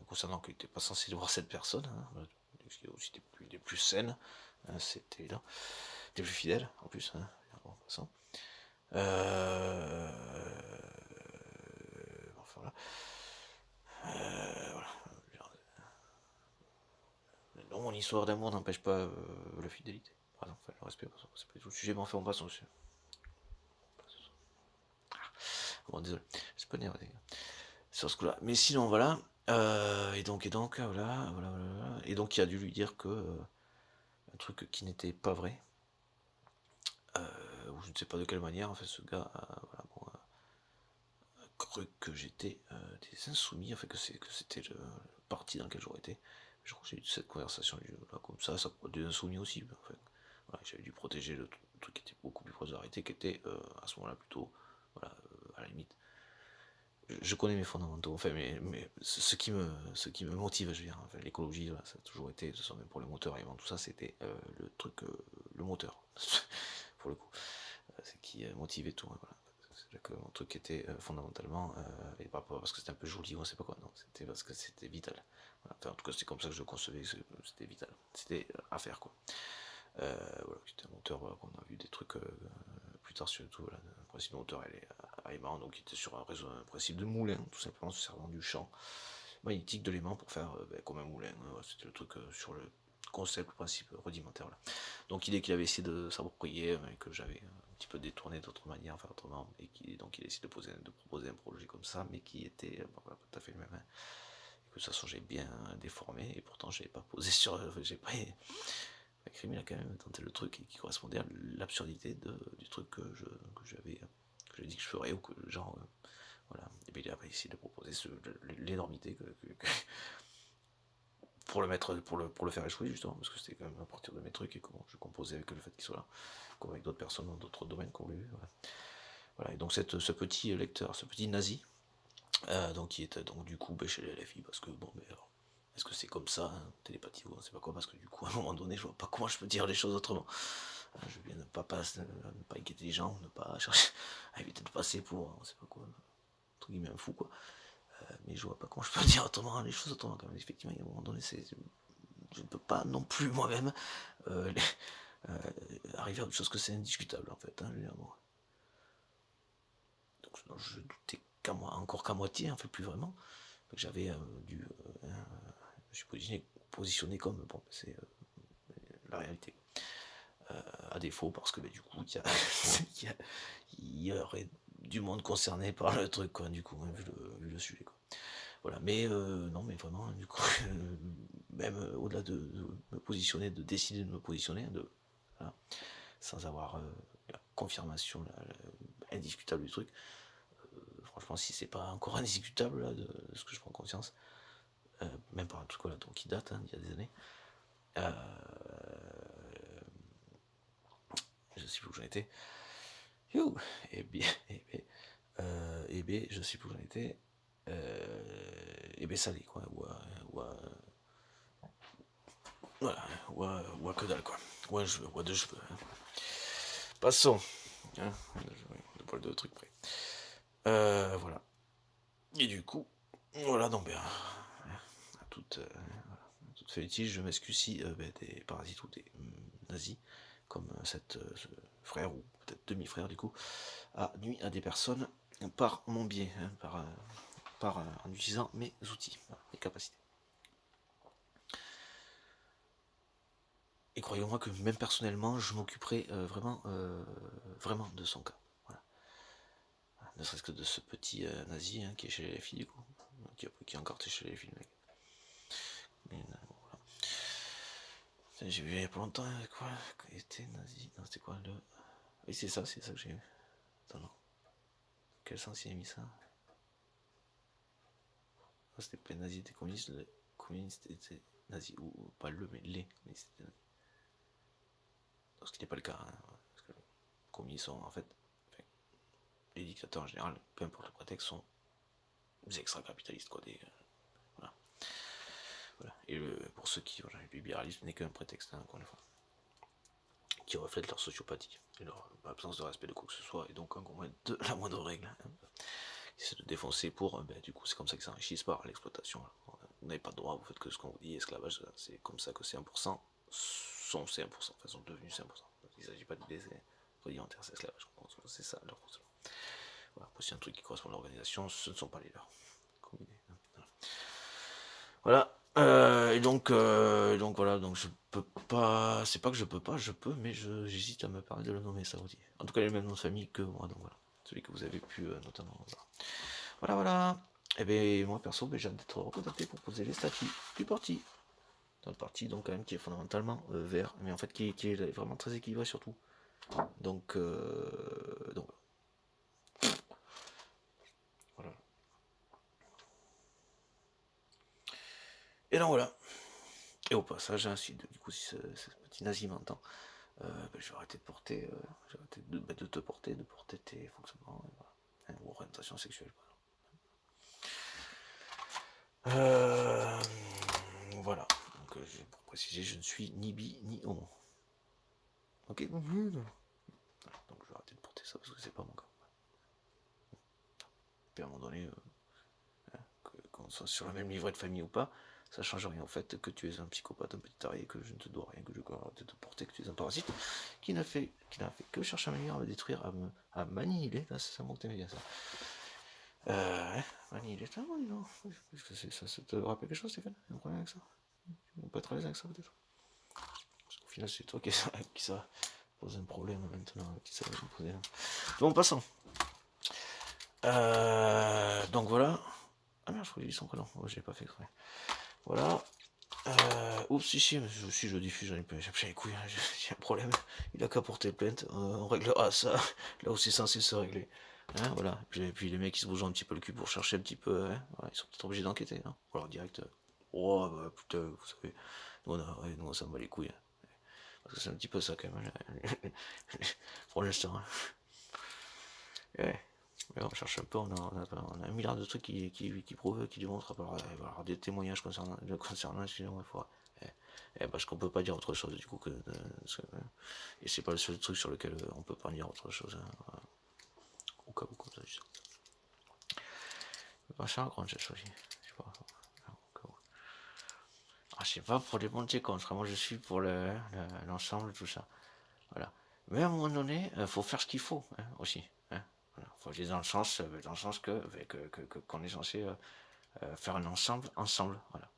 Concernant qu'il n'était pas censé voir cette personne, hein, parce qu'il y a aussi des plus saines, hein, c'était là, des plus fidèles en plus, hein, en passant. Enfin voilà. Voilà. Non, mon histoire d'amour n'empêche pas la fidélité. Par exemple, le respect, c'est pas tout le sujet, mais enfin on passe au sujet. Bon, désolé, c'est pas nerveux, les gars. Sur ce coup-là. Mais sinon, voilà. Et donc, voilà. Et donc, il a dû lui dire que un truc qui n'était pas vrai. Ou je ne sais pas de quelle manière, en fait, ce gars voilà, a cru que j'étais des insoumis, enfin que c'était le parti dans lequel j'aurais été. Je crois que j'ai eu cette conversation là, comme ça des insoumis aussi. En fait. Voilà, j'avais dû protéger le truc qui était beaucoup plus proche de l'arrêté, qui était à ce moment-là plutôt, voilà, à la limite. Je connais mes fondamentaux, enfin, mais ce qui me motive, je veux dire, enfin, l'écologie, voilà, ça a toujours été, ce sont même pour les moteurs, et tout ça, c'était le truc, le moteur, pour le coup, c'est qui motivait tout, hein, voilà. C'est que mon truc était fondamentalement, et pas parce que c'était un peu joli ou on sait pas quoi, non, c'était parce que c'était vital. Voilà. Enfin, en tout cas, c'est comme ça que je le concevais, c'était vital, c'était à faire, quoi. Voilà, c'était un moteur, voilà, qu'on a vu des trucs plus tard surtout, voilà, le principe de moteur elle est aimant, donc il était sur un principe de moulin, tout simplement se servant du champ magnétique de l'aimant pour faire comme un moulin, c'était le truc sur le concept, le principe rudimentaire, voilà. Donc l'idée qu'il avait essayé de s'approprier, mais que j'avais un petit peu détourné d'autre manière, enfin autrement, et donc il a essayé de proposer un projet comme ça, mais qui était pas tout à fait le même, hein. Et que de toute façon j'ai bien déformé, et pourtant j'ai pas posé sur, j'ai pas Crime, a quand même tenté le truc et qui correspondait à l'absurdité du truc que j'avais dit que je ferais, ou que genre voilà. Et bien il a essayé de proposer l'énormité pour le faire échouer, justement, parce que c'était quand même à partir de mes trucs et comment je composais avec le fait qu'il soit là, comme avec d'autres personnes dans d'autres domaines qu'on l'a vu, voilà. Voilà. Et donc ce petit lecteur, ce petit nazi, donc qui était donc du coup chez les LFI, parce que bon, alors, est-ce que c'est comme ça, hein, télépathie ou on sait pas quoi, parce que du coup, à un moment donné, je vois pas comment je peux dire les choses autrement. Je viens ne pas inquiéter les gens, ne pas chercher à éviter de passer pour, on sait pas quoi, entre guillemets un fou, quoi. Mais je vois pas comment je peux dire autrement les choses autrement, quand même. Effectivement, à un moment donné, je ne peux pas non plus moi-même euh, arriver à autre chose que c'est indiscutable, en fait, hein, bon. Donc je doutais encore qu'à moitié, en fait, plus vraiment. Donc j'avais je me suis positionné comme, bon, c'est la réalité. À défaut, parce que du coup, il y aurait du monde concerné par le truc, quoi, du coup, hein, vu le sujet, quoi. Voilà, mais non, mais vraiment, du coup, même au-delà de me positionner, de décider de me positionner, voilà, sans avoir la confirmation indiscutable du truc, franchement, si c'est pas encore indiscutable là, de ce que je prends conscience, même par un truc voilà, donc, qui date hein, d'il y a des années, euh, je sais plus où j'en étais. Et bien, et bien, je sais plus où j'en étais. Et bien salé quoi, voilà, ou à que dalle quoi, ou à deux cheveux. Hein. Passons, hein, de poil de trucs près. Voilà. Et du coup, voilà donc bien, à toute fait litige, je m'excuse si des parasites ou des nazis, comme ce frère ou peut-être demi-frère du coup, a nuit à des personnes par mon biais, hein, en utilisant mes outils, voilà, mes capacités. Et croyez-moi que même personnellement, je m'occuperai vraiment de son cas. Voilà. Ne serait-ce que de ce petit nazi hein, qui est chez les filles du coup, qui est encore chez les filles, mec. Mais, voilà. J'ai vu il y a pas longtemps, quoi, quand il était nazi. Non, c'était quoi le. Oui, c'est ça que j'ai vu. Attends, non. Quel sens il a mis ça? C'était pas nazi, était communiste, le communiste était nazi, ou pas le, mais les communistes étaient nazis. Ce qui n'est pas le cas, hein, parce que les communistes sont en fait, les dictateurs en général, peu importe le prétexte, sont des extra-capitalistes, quoi, voilà. Voilà. Et pour ceux qui, voilà, le libéralisme n'est qu'un prétexte, hein, encore une fois, qui reflète leur sociopathie et leur absence de respect de quoi que ce soit, et donc encore moins de la moindre règle. Hein. C'est de défoncer pour, du coup, c'est comme ça qu'ils s'enrichissent par l'exploitation. Vous n'avez pas de droit, vous faites que ce qu'on vous dit, esclavage, c'est comme ça que ces 1% sont ces 1%, enfin sont devenus ces 1%. Donc, il ne s'agit pas de les rudimentaires, c'est esclavage. C'est ça leur fonction. Voilà, c'est un truc qui correspond à l'organisation, ce ne sont pas les leurs. Voilà. Et donc voilà, donc je peux pas, c'est pas que je peux pas, je peux, mais j'hésite à me permettre de le nommer, ça vous dit. En tout cas, il a le même nom de famille que moi, donc voilà. Celui que vous avez pu notamment voir. Voilà. Et bien moi perso, j'ai hâte d'être recontacté pour poser les statuts du parti. Dans le parti, donc quand même qui est fondamentalement vert, mais en fait qui est vraiment très équilibré surtout. Donc voilà. Et donc voilà. Et au passage, si du coup si ce petit nazi m'entend, je vais arrêter de porter, je vais arrêter de te porter, de porter tes fonctionnements, voilà. Hein, ou orientation sexuelle. Voilà. Donc, pour préciser, je ne suis ni bi ni homo. Ok. Donc je vais arrêter de porter ça parce que c'est pas mon cas. Puis à un moment donné, qu'on soit sur le même livret de famille ou pas, ça change rien au fait que tu es un psychopathe, un petit taré, que je ne te dois rien, que je dois arrêter de te porter, que tu es un parasite, qui n'a fait que chercher à me détruire, à m'annihiler. Là, c'est ça mon thème bien ça. M'annihiler, ça, dis donc. Ça te rappelle quelque chose, Stéphane? Un problème avec ça? On peut être à l'aise avec ça peut-être? Parce qu'au final, c'est toi qui ça pose un problème maintenant, qui ça va me poser là. Bon, passons. Donc voilà. Ah merde, je crois que j'ai dit son prénom. Oh, je l'ai pas fait exprès. Voilà. Oups, si, si je diffuse, j'ai les couilles, hein, j'ai un problème. Il a qu'à porter plainte, on réglera ça là où c'est censé se régler. Hein, voilà. Puis les mecs qui se bougent un petit peu le cul pour chercher un petit peu, hein, voilà, ils sont peut-être obligés d'enquêter. Hein. Ou alors direct, oh bah putain, vous savez, nous on s'en bat les couilles. Hein. Parce que c'est un petit peu ça quand même, hein, pour l'instant. Hein. Ouais. Mais on cherche un peu, on a un milliard de trucs qui prouvent, qui démontrent, il va y avoir des témoignages concernant sinon il faut. Parce qu'on peut pas dire autre chose du coup et c'est pas le seul truc sur lequel on peut pas dire autre chose. Voilà. Au cas où comme ça, je sais. Pas cher quand j'ai choisi. Je sais pas. Je sais pas pour les montées contre. Moi je suis pour l'ensemble, tout ça. Voilà. Mais à un moment donné, faut faire ce qu'il faut aussi. Voilà. Faut aller dans le sens qu'on est censé faire un ensemble. Voilà.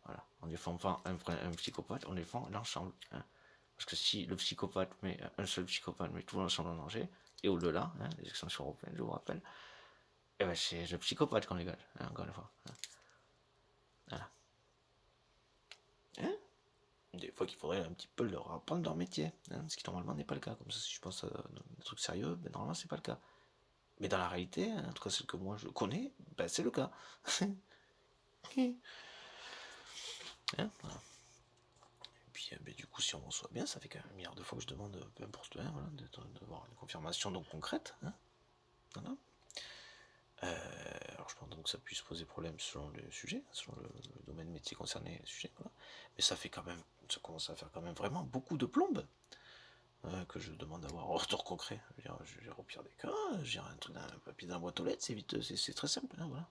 Voilà. On défend pas un psychopathe, on défend l'ensemble. Parce que si le psychopathe met un seul psychopathe met tout l'ensemble en danger, et au-delà, les extensions européennes, je vous rappelle, et ben c'est le psychopathe qu'on dégage, encore une fois. Voilà. Des fois qu'il faudrait un petit peu leur apprendre leur métier, ce qui normalement n'est pas le cas. Comme ça, si je pense à des trucs sérieux, ben normalement c'est pas le cas. Mais dans la réalité, en tout cas celle que moi je connais, ben c'est le cas. Voilà. Et puis ben, du coup, si on reçoit bien, ça fait quand même un milliard de fois que je demande, peu importe, voilà, d'avoir une confirmation donc concrète. Voilà. Alors je pense donc que ça puisse poser problème selon le sujet, selon le domaine métier concerné, le sujet, voilà. Mais ça fait quand même, ça commence à faire quand même vraiment beaucoup de plombes que je demande d'avoir un retour concret. Je veux dire, au pire des cas, j'ai un truc un papier dans la boîte aux lettres, c'est vite, c'est très simple, voilà.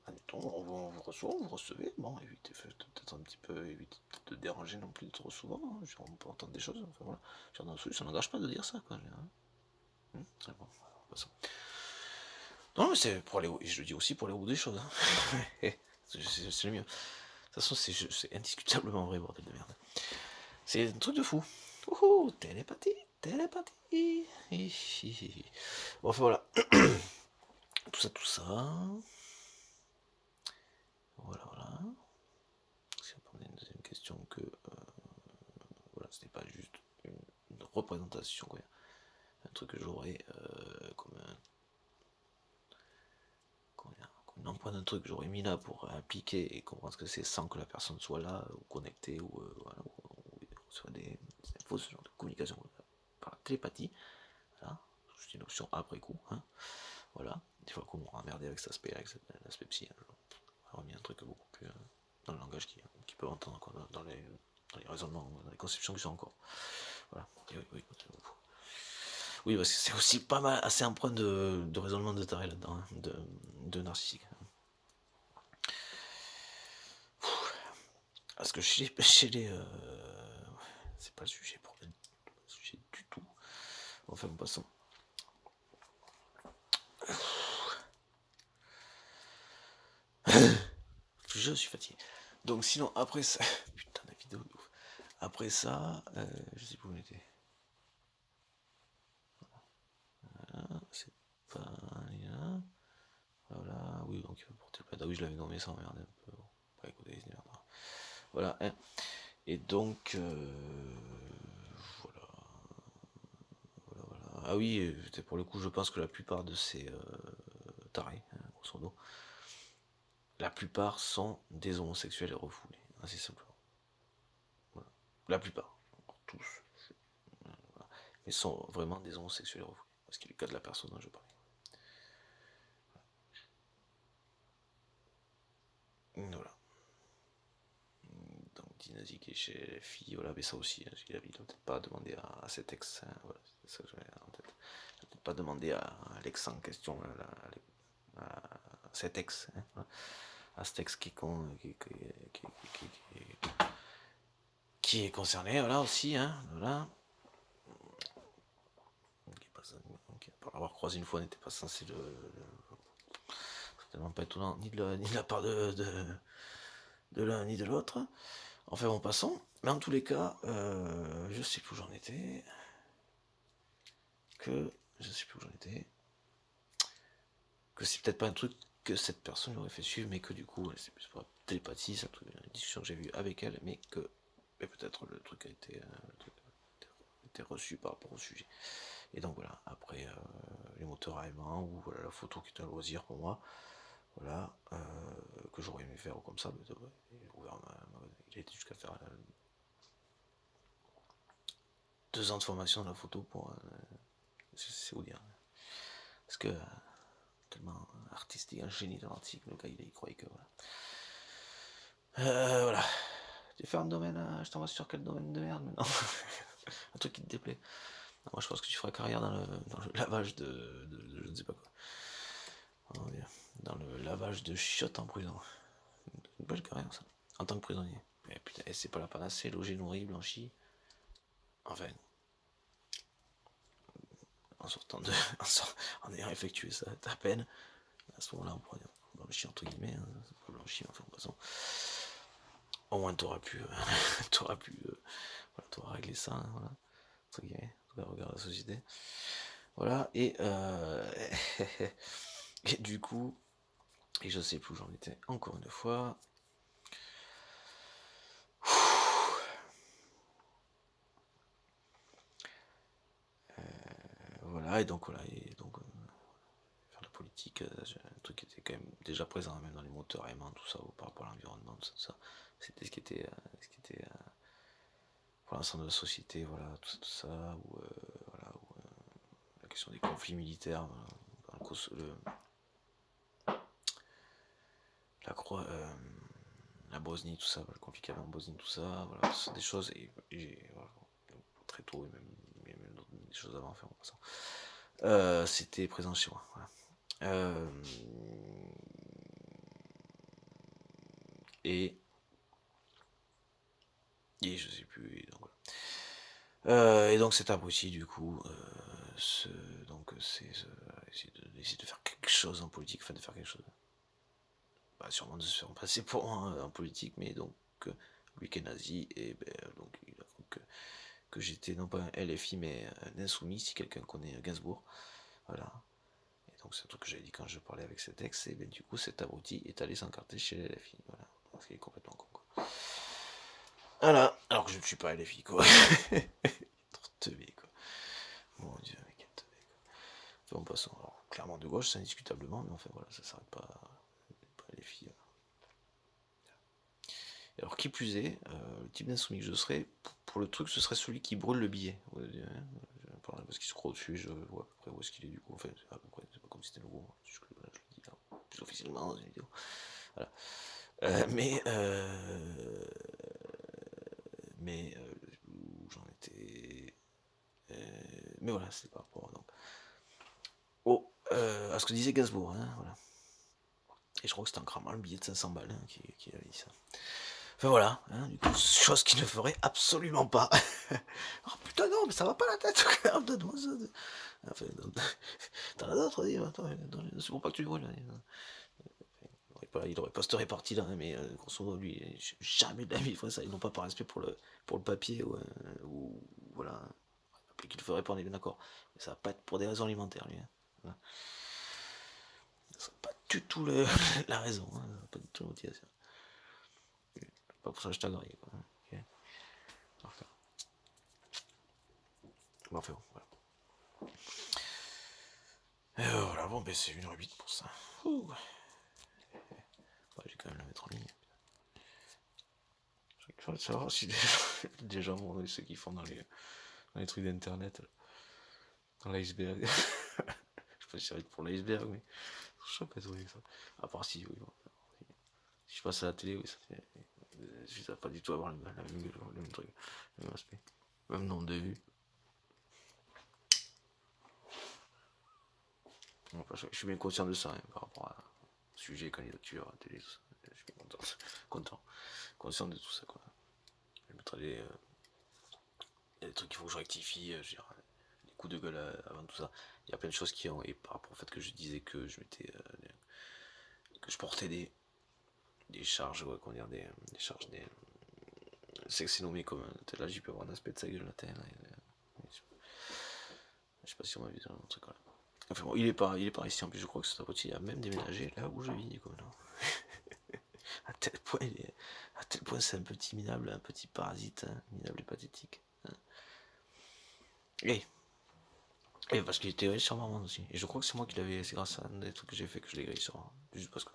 Admettons, on vous reçoit, vous recevez, bon, évitez peut-être un petit peu, évitez de déranger non plus trop souvent, on peut entendre des choses, enfin voilà. Ça n'engage pas de dire ça, quoi. C'est bon, passons. Non, mais c'est pour aller je le dis aussi pour aller au bout des choses. C'est le mieux. De toute façon, c'est indiscutablement vrai, bordel de merde. C'est un truc de fou. Ouhou, télépathie. Bon, enfin voilà. Tout ça. Voilà. Si on prend une deuxième question que. Voilà, ce n'est pas juste une représentation, quoi. Un truc que j'aurais comme un empreinte d'un truc que j'aurais mis là pour appliquer et comprendre ce que c'est sans que la personne soit là ou connectée ou voilà, ou soit des infos, ce genre de communication par la télépathie. Voilà, c'est une option après coup. Voilà, des fois qu'on m'a emmerdé avec cet aspect, l'aspect psy. J'ai remis un truc beaucoup plus dans le langage qui peut entendre quoi, dans les raisonnements, dans les conceptions qui sont encore. Voilà, et oui, parce que c'est aussi pas mal, assez empreint de raisonnement de taré là-dedans, de narcissique. Parce que chez les. C'est pas le sujet, pour le sujet du tout. Enfin, passons. Je suis fatigué. Donc, sinon, après ça. Putain, la vidéo de ouf. Après ça, je sais plus où on était. Voilà, c'est pas là. Voilà, oui, donc porter le plaid. Ah oui, je l'avais nommé sans merde un peu. Bon, pas écouter, c'est merde. Voilà, Et donc, voilà. Ah oui, pour le coup, je pense que la plupart de ces tarés, grosso modo, la plupart sont des homosexuels et refoulés, assez simplement. Voilà. La plupart, tous, voilà. Mais sont vraiment des homosexuels et refoulés. Ce qui est le cas de la personne dont je parlais. Voilà. Donc Dinazik est chez les filles, voilà, mais ça aussi, il ne doit peut-être pas demander à cet ex, voilà, c'est ça que j'avais en tête. Il ne peut-être pas demander à l'ex en question, à cet ex, voilà. À cet ex qui est concerné, voilà aussi, voilà. Qui, par avoir croisé une fois, n'était pas censé certainement pas étonnant, ni de la part de l'un ni de l'autre. Enfin bon, passons. Mais en tous les cas, je sais plus où j'en étais. Je sais plus où j'en étais. Que c'est peut-être pas un truc que cette personne lui aurait fait suivre, mais que du coup, c'est plus pour télépathie, c'est une discussion que j'ai vue avec elle, mais que peut-être le truc a été reçu par rapport au sujet. Et donc voilà, après les moteurs à aimant, ou voilà, la photo qui est un loisir pour moi, voilà, que j'aurais aimé faire comme ça, mais il a été jusqu'à faire 2 ans de formation de la photo pour. C'est vous dire. Parce que tellement artistique, un génie dramatique, le gars il croyait que voilà. Voilà. Tu veux faire un domaine, je t'envoie sur quel domaine de merde maintenant. Un truc qui te déplaît. Non, moi je pense que tu feras carrière dans le lavage de je ne sais pas quoi. Oh, dans le lavage de chiottes en prison. Une belle carrière ça. En tant que prisonnier. Mais putain, c'est pas la panacée, logé, nourri, blanchi. Enfin. En sortant de. En ayant effectué ça, ta peine. À ce moment-là, on pourrait blanchi entre guillemets. Hein, pas blanchi, enfin, de toute façon. Au moins t'auras pu. T'auras pu. Voilà, t'auras réglé ça, hein, voilà. Entre guillemets. En tout cas, regarde la société. Voilà, et. Et du coup. Et je sais plus où j'en étais encore une fois. Voilà, et donc voilà, faire de la politique, un truc qui était quand même déjà présent, même dans les moteurs aimants, tout ça, ou par rapport à l'environnement, tout ça. C'était ce qui était pour l'ensemble de la société, voilà, tout ça, ou voilà, ou, la question des conflits militaires, voilà, la Bosnie, tout ça, le conflit qu'il y avait en Bosnie, tout ça, voilà, ce sont des choses, et voilà, très tôt, et même des choses avant, enfin, en passant. C'était présent chez moi, voilà. Et je sais plus, et donc cet abruti du coup, donc c'est essayer de faire quelque chose en politique, enfin de faire quelque chose, bah, sûrement de se faire passer pour en politique, mais donc lui qui est nazi, et ben, donc il a cru que j'étais non pas un LFI mais un insoumis, si quelqu'un connaît Gainsbourg, voilà. Et donc c'est un truc que j'avais dit quand je parlais avec cet ex, et ben du coup cet abruti est allé s'encarter chez les LFI, voilà, parce qu'il est complètement con, quoi. Voilà, alors que je ne suis pas LFI, quoi. Trop teubé, quoi. Mon dieu, mec, quel teubé, quoi. Enfin, passons. Alors, clairement de gauche, c'est indiscutablement, mais enfin voilà, ça s'arrête pas les filles. Alors, qui plus est, le type d'insoumis que je serais, pour le truc, ce serait celui qui brûle le billet. Parce qu'il se croit au-dessus, je vois à peu près où est-ce qu'il est du coup. Enfin, à peu près, c'est pas comme si c'était nouveau. Je le dis là, plus officiellement dans une vidéo. Voilà. Mais où j'en étais. Mais voilà, c'est par rapport donc, à ce que disait Gainsbourg, hein, voilà. Et je crois que c'était en cramant le billet de 500 balles hein, qui avait dit ça. Enfin voilà, hein, du coup, chose qu'il ne ferait absolument pas. Oh putain, non, mais ça va pas la tête, donne-moi ça. Enfin, t'en as d'autres, dis, attends, c'est pour pas que tu le vois là. Il aurait pas cette répartie là, mais grosso modo, lui, jamais de la vie il ferait ça. Ils n'ont pas par respect pour le papier, ou voilà. Qu'il le ferait pas, on est bien d'accord. Mais ça va pas être pour des raisons alimentaires, lui. Hein. Voilà. Ça sera pas du tout la raison, hein. Pas du tout la motivation. Pas pour ça que je t'agrée, quoi. Okay. Enfin. Bon, enfin, bon, voilà. Voilà, bon, ben c'est 1h08 pour ça. Ouh. Ouais, j'ai quand même la mettre en ligne. Je vais savoir si des gens vont ceux qui font dans les trucs d'internet, dans l'iceberg. Je sais pas si ça va être pour l'iceberg, mais je sais pas trouver ça. À part si, oui, bon. Si je passe à la télé, oui, ça fait. Je vais pas du tout avoir la même gueule, le même truc, le même aspect, le même nombre de vues. Je suis bien conscient de ça, hein, par rapport à sujet, candidature, à télé, tout ça. Je suis bien content, conscient de tout ça, quoi. Je mettrai des trucs qu'il faut que je rectifie, je dirais, des coups de gueule avant tout ça. Il y a plein de choses qui ont, et par rapport au fait que je disais que je m'étais, que je portais des charges, ouais, comment dire, des charges, c'est que c'est nommé comme, là j'y peux avoir un aspect de sa gueule la tête, je sais pas si on m'a vu dans un truc là. Enfin bon, il est pas ici en plus, je crois que cet abruti il a même déménagé là où je vis, du coup, non. À tel point c'est un petit minable, un petit parasite, hein, minable et pathétique. Hein. Et parce qu'il était grillé sur Marmande aussi. Et je crois que c'est moi qui l'avais, c'est grâce à un des trucs que j'ai fait que je l'ai grillé sur Marmande. Juste parce que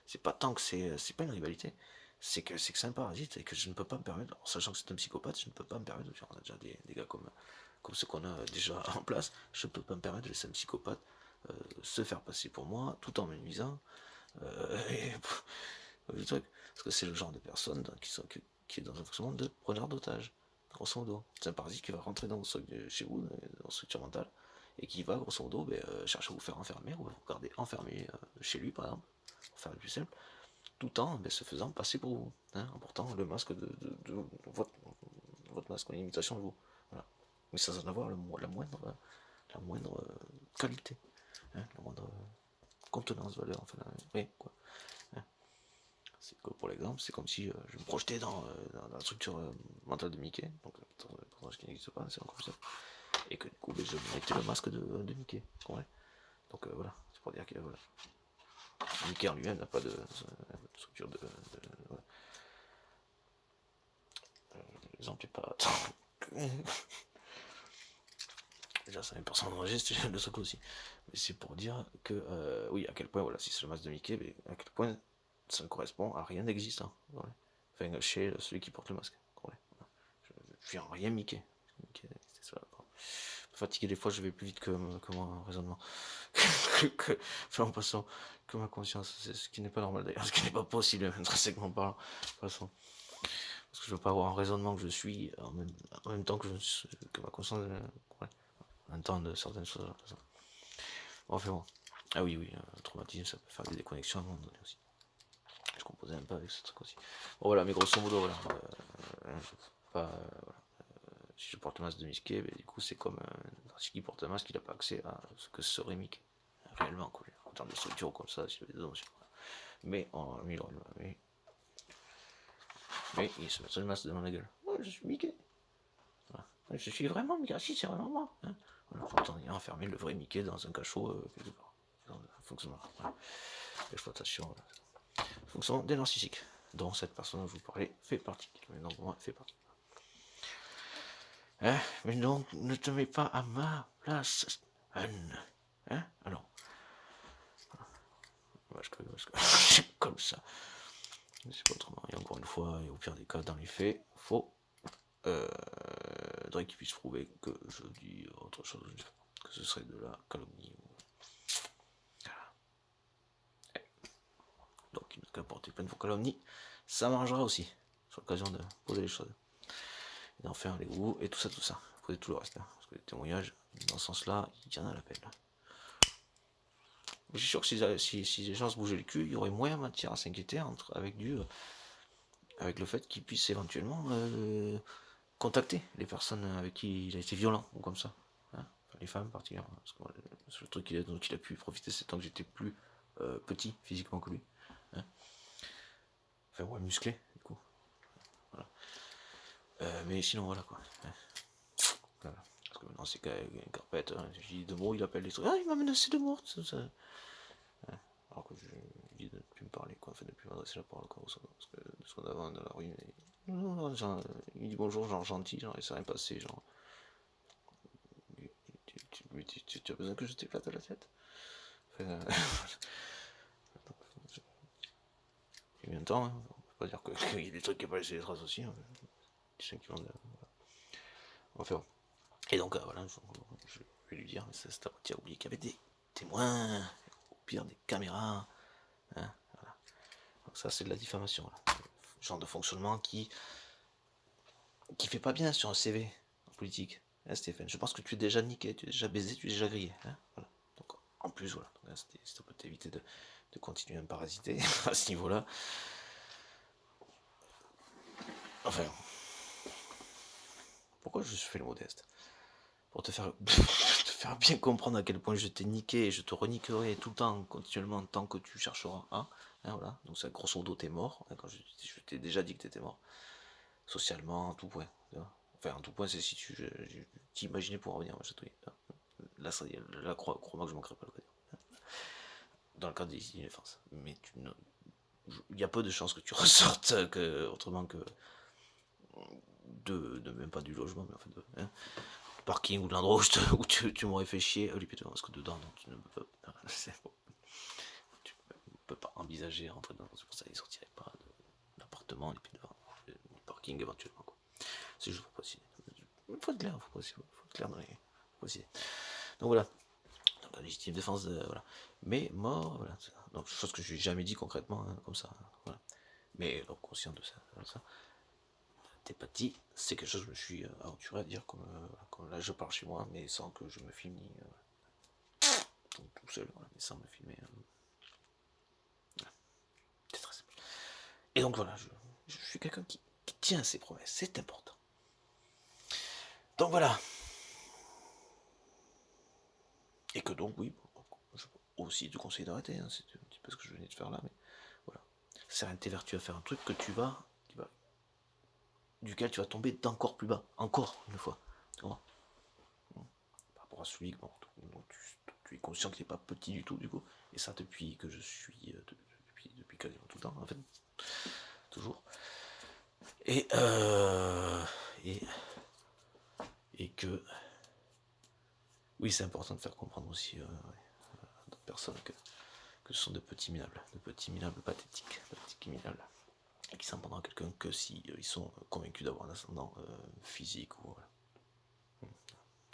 c'est pas tant que c'est pas une rivalité, c'est que c'est un parasite et que je ne peux pas me permettre, en sachant que c'est un psychopathe, je ne peux pas me permettre de faire. On a déjà des gars comme ceux qu'on a déjà en place, je ne peux pas me permettre de laisser un psychopathe se faire passer pour moi, tout en me nuisant, et, le truc, parce que c'est le genre de personne qui est dans un fonctionnement de preneur d'otage, grosso modo. C'est un parasite qui va rentrer chez vous, dans votre structure mentale, et qui va, grosso modo, chercher à vous faire enfermer, ou à vous garder enfermé chez lui, par exemple, pour faire le plus simple, tout en se faisant passer pour vous, hein, en portant le masque de votre masque, en imitation de vous. Voilà. Mais sans en avoir la moindre qualité, hein, la moindre contenance, valeur, enfin, rien, quoi. Hein. C'est que pour l'exemple, c'est comme si je me projetais dans la structure mentale de Mickey, donc le personnage qui n'existe pas, c'est encore ça, et que du coup, je mettais le masque de Mickey. Ouais. Donc voilà, c'est pour dire que voilà. Mickey en lui-même n'a pas de structure voilà. L'exemple n'est pas. Déjà, ça n'est personne enregistre, le truc aussi. Mais c'est pour dire que, oui, à quel point, voilà, si c'est le masque de Mickey, mais à quel point ça ne correspond à rien d'existant. Voilà. Enfin, chez celui qui porte le masque. Voilà. Je suis en rien Mickey. C'est ça. Fatigué des fois, je vais plus vite que mon raisonnement. Enfin, en passant, que ma conscience. C'est ce qui n'est pas normal d'ailleurs, ce qui n'est pas possible, intrinsèquement parlant. De toute façon. Parce que je veux pas avoir un raisonnement que je suis en même temps que ma conscience. Ouais. En même temps de certaines choses. Là, enfin bon. Ah oui, oui, le traumatisme, ça peut faire des déconnexions à un moment donné aussi. Je composais un peu avec ce truc aussi. Bon voilà, mais grosso modo, voilà. Pas, voilà. Si je porte le masque de Mickey, du coup c'est comme si qui porte un masque, il n'a pas accès à ce que serait Mickey. Réellement, quoi. En termes de structure comme ça, s'il y avait des notions. Mais, mais il se met le masque devant la gueule. Ouais, je suis Mickey. Voilà. Je suis vraiment Mickey. Ah si, c'est vraiment moi. Hein. Voilà, pourtant, il a enfermé le vrai Mickey dans un cachot quelque part. Dans le fonctionnement. Voilà. L'exploitation. Voilà. Fonctionnement des narcissiques, dont cette personne dont je vous parlais fait partie. Mais non, moi, fait partie. Hein, mais donc, ne te mets pas à ma place, Anne. Hein, alors. Comme ça. C'est pas autrement. Et encore une fois, et au pire des cas, dans les faits, faux. Faudrait qu'il puisse prouver que je dis autre chose, que ce serait de la calomnie. Donc il n'a qu'à porter plein de vos calomnies, ça m'arrangera aussi. C'est l'occasion de poser les choses. Et d'en faire les goûts et tout ça. Poser tout le reste. Hein, parce que les témoignages, dans ce sens-là, il y en a la peine. Mais je suis sûr que si les gens se bougeaient le cul, il y aurait moins matière à s'inquiéter avec le fait qu'ils puissent éventuellement contacter les personnes avec qui il a été violent ou comme ça. Hein, enfin, les femmes particulièrement. Parce que moi, le truc dont il a pu profiter, c'est tant que j'étais plus petit physiquement que lui. Hein. Enfin, ouais, musclé, du coup. Voilà. Mais sinon, voilà quoi. Hein. Voilà. Parce que maintenant, c'est une carpette. Hein. Je dis deux mots, il appelle les trucs. Ah, il m'a menacé de mort. Ça. Hein. Alors que je lui dis de ne plus me parler, quoi. Enfin, de ne plus m'adresser la parole, quoi. Parce que de ce qu'on avait dans la rue. Mais... genre, il dit bonjour, genre gentil, genre il s'est rien passé, genre. Tu as besoin que je t'éclate à la tête. Enfin, il y a bien temps, hein. On peut pas dire qu'il y a des trucs qui n'ont pas laissé les traces aussi. Hein. Enfin, et donc, voilà, je vais lui dire, mais c'est à partir oublié qu'il y avait des témoins, au pire des caméras. Hein, voilà. Donc ça, c'est de la diffamation. Là. Genre de fonctionnement qui fait pas bien sur un CV en politique. Hein, Stéphane, je pense que tu es déjà niqué, tu es déjà baisé, tu es déjà grillé. Hein, voilà. Donc, en plus, voilà. Donc, ça peut t'éviter de continuer à me parasiter à ce niveau-là. Enfin, pourquoi je fais le modeste? Pour te faire bien comprendre à quel point je t'ai niqué et je te reniquerai tout le temps, continuellement, tant que tu chercheras. Hein, voilà. Donc, ça, grosso modo, t'es mort. Hein, quand je t'ai déjà dit que t'étais mort. Socialement, en tout point. Enfin, en tout point, c'est si tu t'imaginais pouvoir revenir à chatouiller. Là, crois-moi que je manquerai pas l'occasion. Dans le cadre des défense. Mais il y a peu de chances que tu ressortes autrement que de même pas du logement, mais en fait de parking ou de l'endroit où tu m'aurais fait chier, parce que dedans, non, tu ne peux pas. Tu ne peux pas envisager rentrer dedans, c'est pour ça qu'ils sortiraient pas de l'appartement, et puis devant du parking éventuellement. Quoi. C'est juste pour préciser. Il faut être clair, faut être clair dans les. Faut préciser. Donc voilà. Donc, la légitime défense, voilà. Mais mort, voilà. Donc, chose que je n'ai jamais dit concrètement, hein, comme ça, voilà. Mais donc, conscient de ça, ça. Télépathie, c'est quelque chose que je me suis aventuré à dire, comme là je parle chez moi, mais sans que je me filme ni. Donc, tout seul, voilà, mais sans me filmer. Voilà. C'est très simple. Et donc voilà, je suis quelqu'un qui tient à ses promesses, c'est important. Donc voilà. Et que donc, oui, je peux aussi te conseiller d'arrêter, hein, c'est un petit peu ce que je venais de faire là, mais voilà. Ça sert à rien de t'évertuer à faire un truc que duquel tu vas tomber d'encore plus bas, encore une fois. Tu vois. Par rapport à celui bon, dont tu es conscient qu'il n'est pas petit du tout, du coup, et ça depuis que je suis, depuis quasiment tout le temps, en fait, toujours. Et, et que, oui, c'est important de faire comprendre aussi à d'autres personnes que ce sont de petits minables pathétiques, de petits minables, et qui s'en prendront à quelqu'un que si ils sont convaincus d'avoir un ascendant physique ou voilà.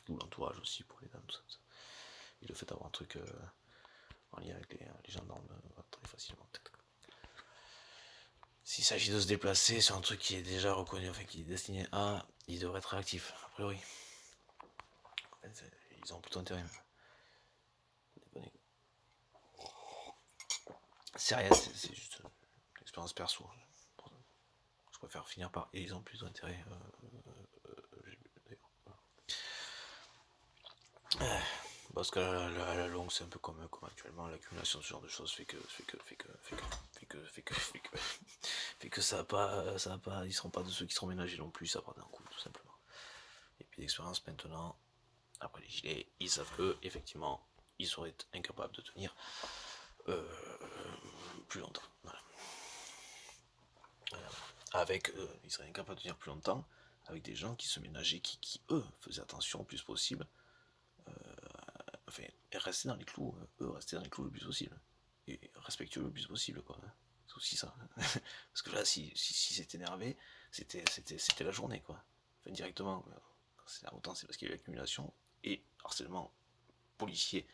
Ou l'entourage aussi pour les dames, tout ça. Et le fait d'avoir un truc en lien avec les gendarmes très facilement. S'il s'agit de se déplacer sur un truc qui est déjà reconnu, enfin qui est destiné à, il devrait être réactif, a priori. En fait, ils ont plutôt intérêt. C'est rien, c'est juste une expérience perso. Je préfère finir par et ils ont plutôt intérêt. Parce que à la longue, c'est un peu comme actuellement, l'accumulation de ce genre de choses fait que ça va pas, ils seront pas de ceux qui seront ménagés non plus, ça va d'un coup, tout simplement. Et puis l'expérience maintenant, après les gilets, ils savent que effectivement, ils seraient incapables de tenir plus longtemps. Voilà. Avec, ils seraient incapables de tenir plus longtemps avec des gens qui se ménageaient, qui eux faisaient attention au plus possible. Enfin, rester dans les clous, rester dans les clous le plus possible. Et respectueux le plus possible, quoi. C'est aussi ça. Parce que là, si c'était énervé, c'était la journée, quoi. Enfin, directement. Autant c'est parce qu'il y a eu l'accumulation et harcèlement policier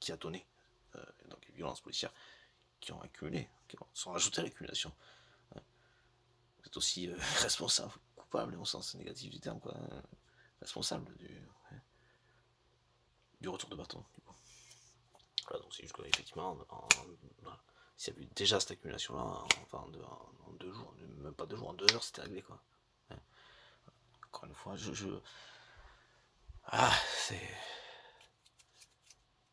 qui a donné, donc les violences policières qui ont accumulé, qui sont ajoutées à l'accumulation. Vous êtes aussi responsable, coupable au sens négatif du terme, quoi. Responsable du retour de bâton, du coup. Voilà, donc c'est juste qu'effectivement, s'il y a eu déjà cette accumulation-là, enfin en 2 jours, même pas 2 jours, en 2 heures, c'était réglé, quoi. Ouais. Encore une fois, Ah, c'est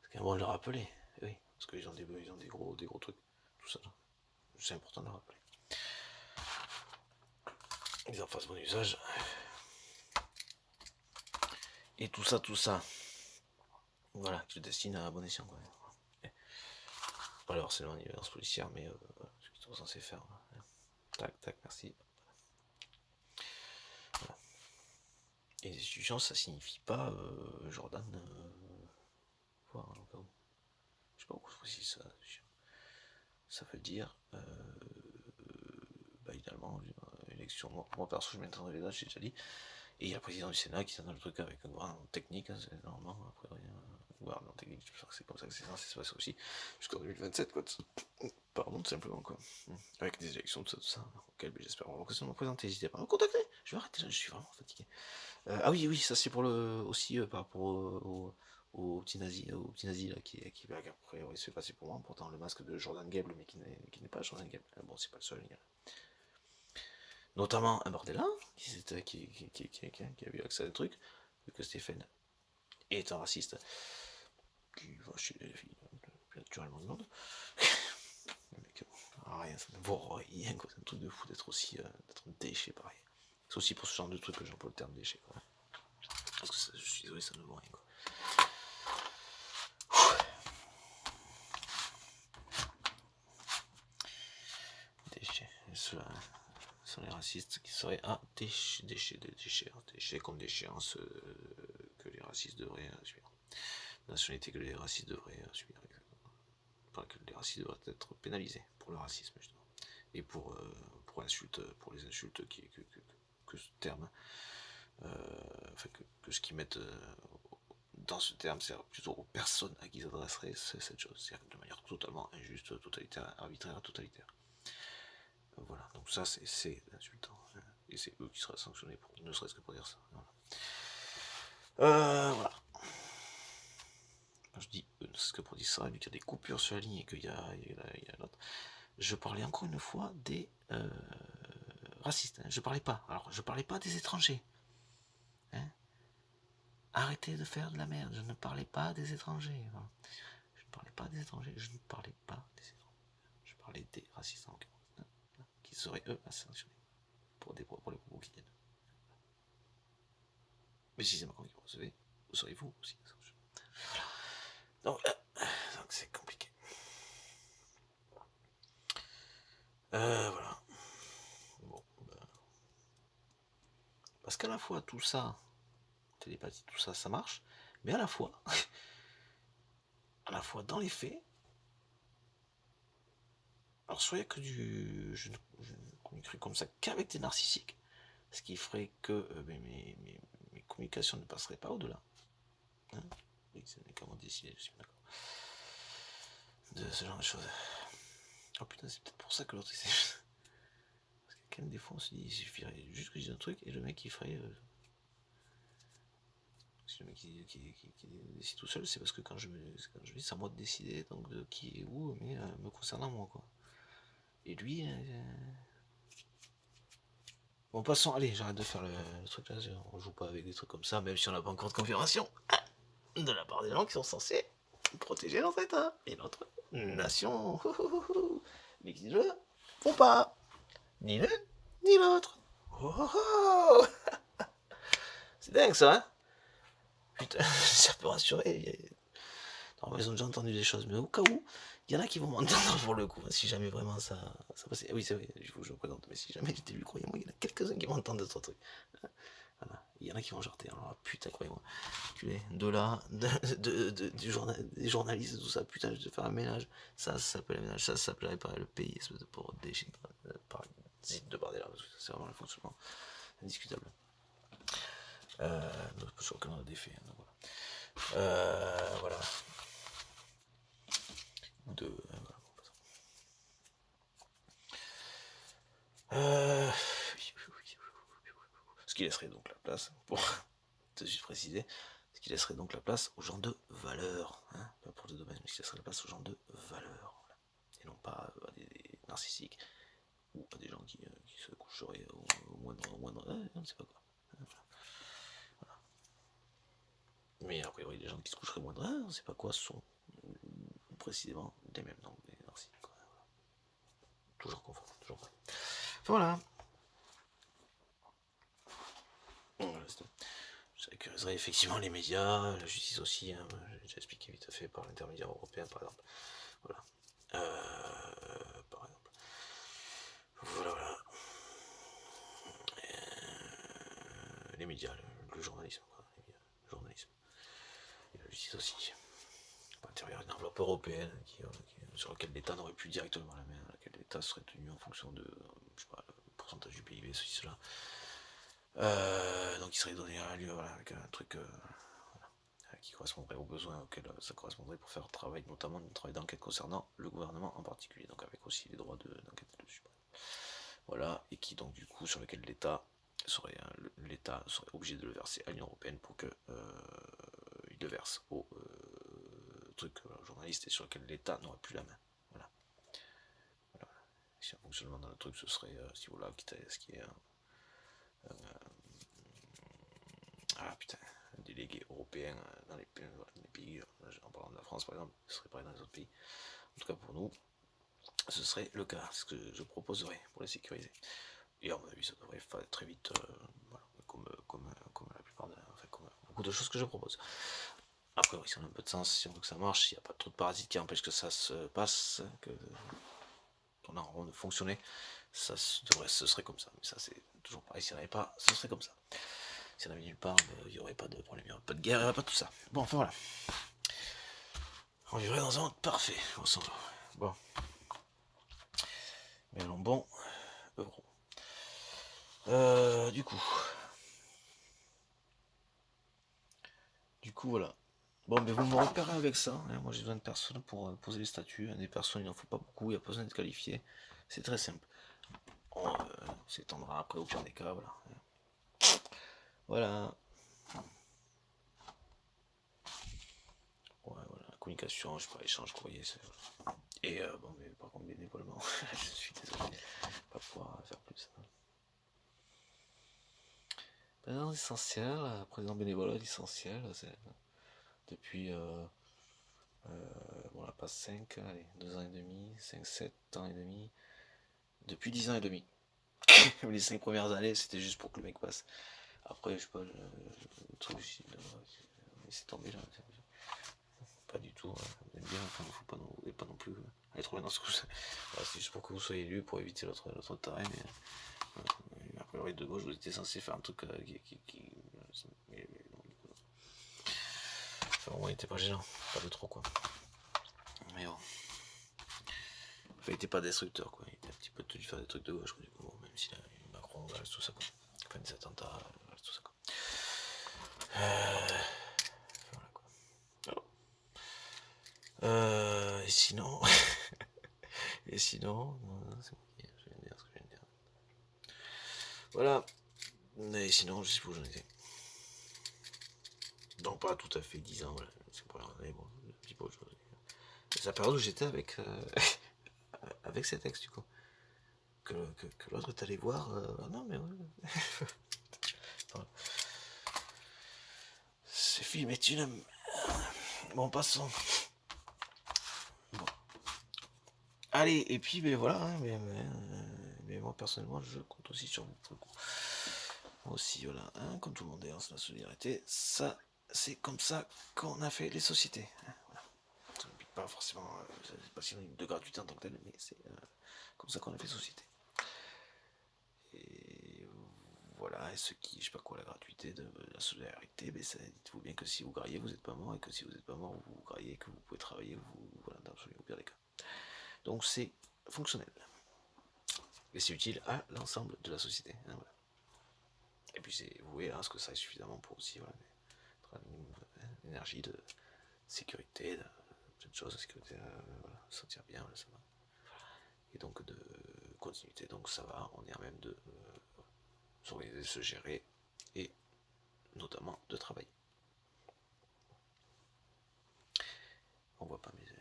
quand même bon de le rappeler, oui, parce qu'ils ont des gros trucs, tout ça, là. C'est important de le rappeler. Ils en fassent bon usage. Et tout ça, voilà, qui se destine à bon escient, quoi. Pas le harcèlement ni violence policière, mais ce qu'ils sont censés faire. Voilà. Tac, merci. Voilà. Et les institutions, ça signifie pas Jordan. Voir, je sais pas pourquoi je précise ça. Ça veut dire, idéalement, élection. Moi perso, je m'étendrai les dates, j'ai déjà dit. Et il y a le président du Sénat qui s'en a le truc avec un gouvernement technique, hein, c'est normalement, après rien. Gouvernement technique, je pense que c'est comme ça que c'est censé se passer aussi. Jusqu'en 2027, quoi. Pardon, tout simplement, quoi. Avec des élections, tout ça, auquel j'espère avoir l'occasion de me présenter. N'hésitez pas à me contacter. Je vais arrêter là, je suis vraiment fatigué. Ah oui, ça c'est pour aussi par rapport au petit nazi, là, qui va après se fait passer pour moi, pourtant le masque de Jordan Gable, mais qui n'est pas Jordan Gable. Bon, c'est pas le seul, il y a notamment un Bordella, qui a eu accès à des trucs, vu que Stéphane est un raciste, qui va chez les filles, plus naturellement du monde. Le mec, rien, ça ne vaut rien, quoi. C'est un truc de fou d'être aussi d'être déchet pareil. C'est aussi pour ce genre de truc que j'emploie le terme déchet, quoi. Parce que je suis désolé, ça ne vaut rien, quoi. Déchets. Ceux-là sont les racistes qui seraient déchets comme déchéance que les racistes devraient subir. Nationalité que les racistes devraient subir. Enfin, que les racistes devraient être pénalisés pour le racisme, justement. Et pour les insultes que ce terme, enfin que ce qu'ils mettent dans ce terme, c'est plutôt aux personnes à qui s'adresserait cette chose, c'est-à-dire de manière totalement injuste, totalitaire, arbitraire, totalitaire. Voilà, donc ça c'est insultant, hein, et c'est eux qui seraient sanctionnés, ne serait-ce que pour dire ça. Voilà. Quand je dis eux, ne serait-ce que pour dire ça, vu qu'il y a des coupures sur la ligne et qu'il y a l'autre, je parlais encore une fois des racistes, hein. Je parlais pas des étrangers. Hein. Arrêtez de faire de la merde, je ne parlais pas des étrangers. Voilà. Je ne parlais pas des étrangers, je ne parlais pas des étrangers. Je parlais des racistes en l'occurrence, hein, qui seraient eux à sanctionner pour les propos qui viennent. Mais si c'est Macron qui vous recevez, vous serez vous aussi sanctionné. Donc c'est compliqué. Voilà. Bon, parce qu'à la fois tout ça, télépathie, tout ça, ça marche, mais à la fois dans les faits, alors soit il n'y a que je ne communiquerai comme ça qu'avec des narcissiques, ce qui ferait que mes communications ne passeraient pas au-delà. Hein, oui, c'est comment décider, je suis d'accord. De ce genre de choses. Oh putain, c'est peut-être pour ça que l'autre c'est. Parce que quand même des fois on se dit, il suffirait juste que je dise un truc et le mec il ferait. Si le mec qui décide tout seul, c'est parce que quand je dis c'est à moi de décider donc de qui est où, mais me concernant moi quoi. Et lui. Bon, passons, allez, j'arrête de faire le truc là, on joue pas avec des trucs comme ça, même si on n'a pas encore de confirmation de la part des gens qui sont censés protéger notre État et notre nation. Mais qui ne font pas, ni l'un ni l'autre. Oh, oh, oh. C'est dingue ça, hein. Putain, ça peut rassurer. Non, ils ont déjà entendu des choses, mais au cas où, il y en a qui vont m'entendre pour le coup, si jamais vraiment ça passait. Oui, c'est vrai, je vous présente, mais si jamais j'étais lui, croyez-moi, il y en a quelques-uns qui vont entendre d'autres trucs. Voilà. Il y en a qui vont jarter, alors putain, croyez-moi. De là, des journalistes, tout ça, putain, je vais faire un ménage. Ça s'appelle un ménage, ça s'appelle réparer le pays, espèce de pauvre déchet, parasite de bordel, parce que c'est vraiment le fonctionnement indiscutable. Sur lequel on a des faits, donc voilà. Voilà. Ce qui laisserait donc la place, pour tout de suite préciser, ce qui laisserait donc la place aux gens de valeur, hein, pas pour le domaine, mais ce qui laisserait la place aux gens de valeur, voilà. Et non pas à des narcissiques ou à des gens qui se coucheraient au moindre on ne sait pas quoi. Voilà. Mais a priori, les gens qui se coucheraient au moindre on ne sait pas quoi sont précisément les mêmes, donc des narcissiques. Quoi. Voilà. Toujours conforme, toujours vrai. Voilà. Ça sécuriserait effectivement les médias, la justice aussi, hein, j'ai déjà expliqué vite fait par l'intermédiaire européen par exemple. Voilà. Par exemple. Voilà. Les médias, le journalisme, quoi. Le journalisme. Et la justice aussi. À l'intérieur d'une enveloppe européenne sur laquelle l'État n'aurait plus directement la main, à laquelle l'État serait tenu en fonction de, je sais pas, le pourcentage du PIB, ceci, cela. Donc il serait donné un lieu, voilà, avec un truc qui correspondrait aux besoins auxquels ça correspondrait pour faire un travail, notamment un travail d'enquête concernant le gouvernement en particulier, donc avec aussi les droits d'enquête dessus. Voilà, et qui donc du coup sur lequel l'État serait obligé de le verser à l'Union Européenne pour que il le verse au truc journaliste et sur lequel l'État n'aurait plus la main. Voilà. Si un fonctionnement dans le truc, ce serait si voilà, ce qui est un délégué européen dans les pays, en parlant de la France par exemple, ce serait pareil dans les autres pays. En tout cas pour nous, ce serait le cas, ce que je proposerais pour les sécuriser. Et à mon avis, ça devrait faire très vite, voilà, comme la plupart comme beaucoup de choses que je propose. Après, oui, si on a un peu de sens, si on veut que ça marche, s'il n'y a pas trop de parasites qui empêchent que ça se passe, que on a rond de fonctionner, ce serait comme ça. Mais ça, c'est toujours pareil, s'il n'y en avait pas, ce serait comme ça. Si on avait nulle part, il n'y aurait pas de problème, il n'y aurait pas de guerre, il n'y aurait pas tout ça. Bon, enfin voilà. On vivrait dans un monde parfait, on s'en va. Bon. Mais allons bon, euro. Du coup, voilà. Bon, mais vous me repérez avec ça, hein. Moi j'ai besoin de personnes pour poser les statuts, hein. Des personnes, il n'en faut pas beaucoup, il n'y a pas besoin d'être qualifié. C'est très simple. On s'étendra après au pire des cas, voilà. Voilà. Ouais, voilà, la communication, je sais pas, échange, courrier, et bon, mais par contre, bénévolement, je suis désolé, pas pouvoir faire plus. Président essentiel, président bénévolat essentiel, c'est depuis, bon, on passe 5, allez, 2 ans et demi, 5, 7 ans et demi, depuis 10 ans et demi. Les 5 premières années, c'était juste pour que le mec passe. Après, je sais pas, le truc, c'est tombé là. Pas du tout, vous aimez bien, enfin, faut pas non plus aller trop loin dans ce coup. Voilà, c'est juste pour que vous soyez élu, pour éviter l'autre taré, mais a priori de gauche, vous étiez censé faire un truc enfin, au moins, il était pas gênant, pas de trop quoi. Mais bon. Enfin, il était pas destructeur quoi, il était un petit peu tenu de faire des trucs de gauche quoi, du coup, bon, même si là, Macron, reste tout ça quoi. Enfin, des attentats, reste tout ça quoi. Voilà quoi. Alors. Et sinon. Et sinon. C'est moi qui. Je viens de dire ce que je viens de dire. Voilà. Et sinon, je sais pas où j'en étais. Non, pas tout à fait 10 ans, voilà. C'est pas grave, mais bon, un petit peu autre chose. C'est la période où j'étais avec. Avec cet ex, du coup. Que l'autre est allé voir. Ah non, mais ouais. Voilà. Ce film est une. Bon, passons. Bon. Allez, et puis, ben voilà, hein, mais moi, personnellement, je compte aussi sur vous pour le coup. Moi aussi, voilà, hein, comme tout le monde est, c'est la solidarité. Ça, c'est comme ça qu'on a fait les sociétés. Hein, voilà. Ça n'implique pas forcément, c'est pas synonyme de gratuité en tant que tel, mais c'est comme ça qu'on a fait société. Et voilà, et ce qui, je sais pas quoi, la gratuité de la solidarité, ben ça, dites-vous bien que si vous graillez, vous n'êtes pas mort, et que si vous n'êtes pas mort, vous graillez, que vous pouvez travailler, vous, voilà, dans absolument pire des cas. Donc c'est fonctionnel. Et c'est utile à l'ensemble de la société. Hein, voilà. Et puis c'est voué à ce que ça ait suffisamment pour aussi voilà, d'énergie, de sécurité, de plein de choses, de sécurité, voilà, se sentir bien, voilà, ça va. Et donc de continuité, donc ça va, on est en même de s'organiser, se gérer, et notamment de travailler. On voit pas les mains.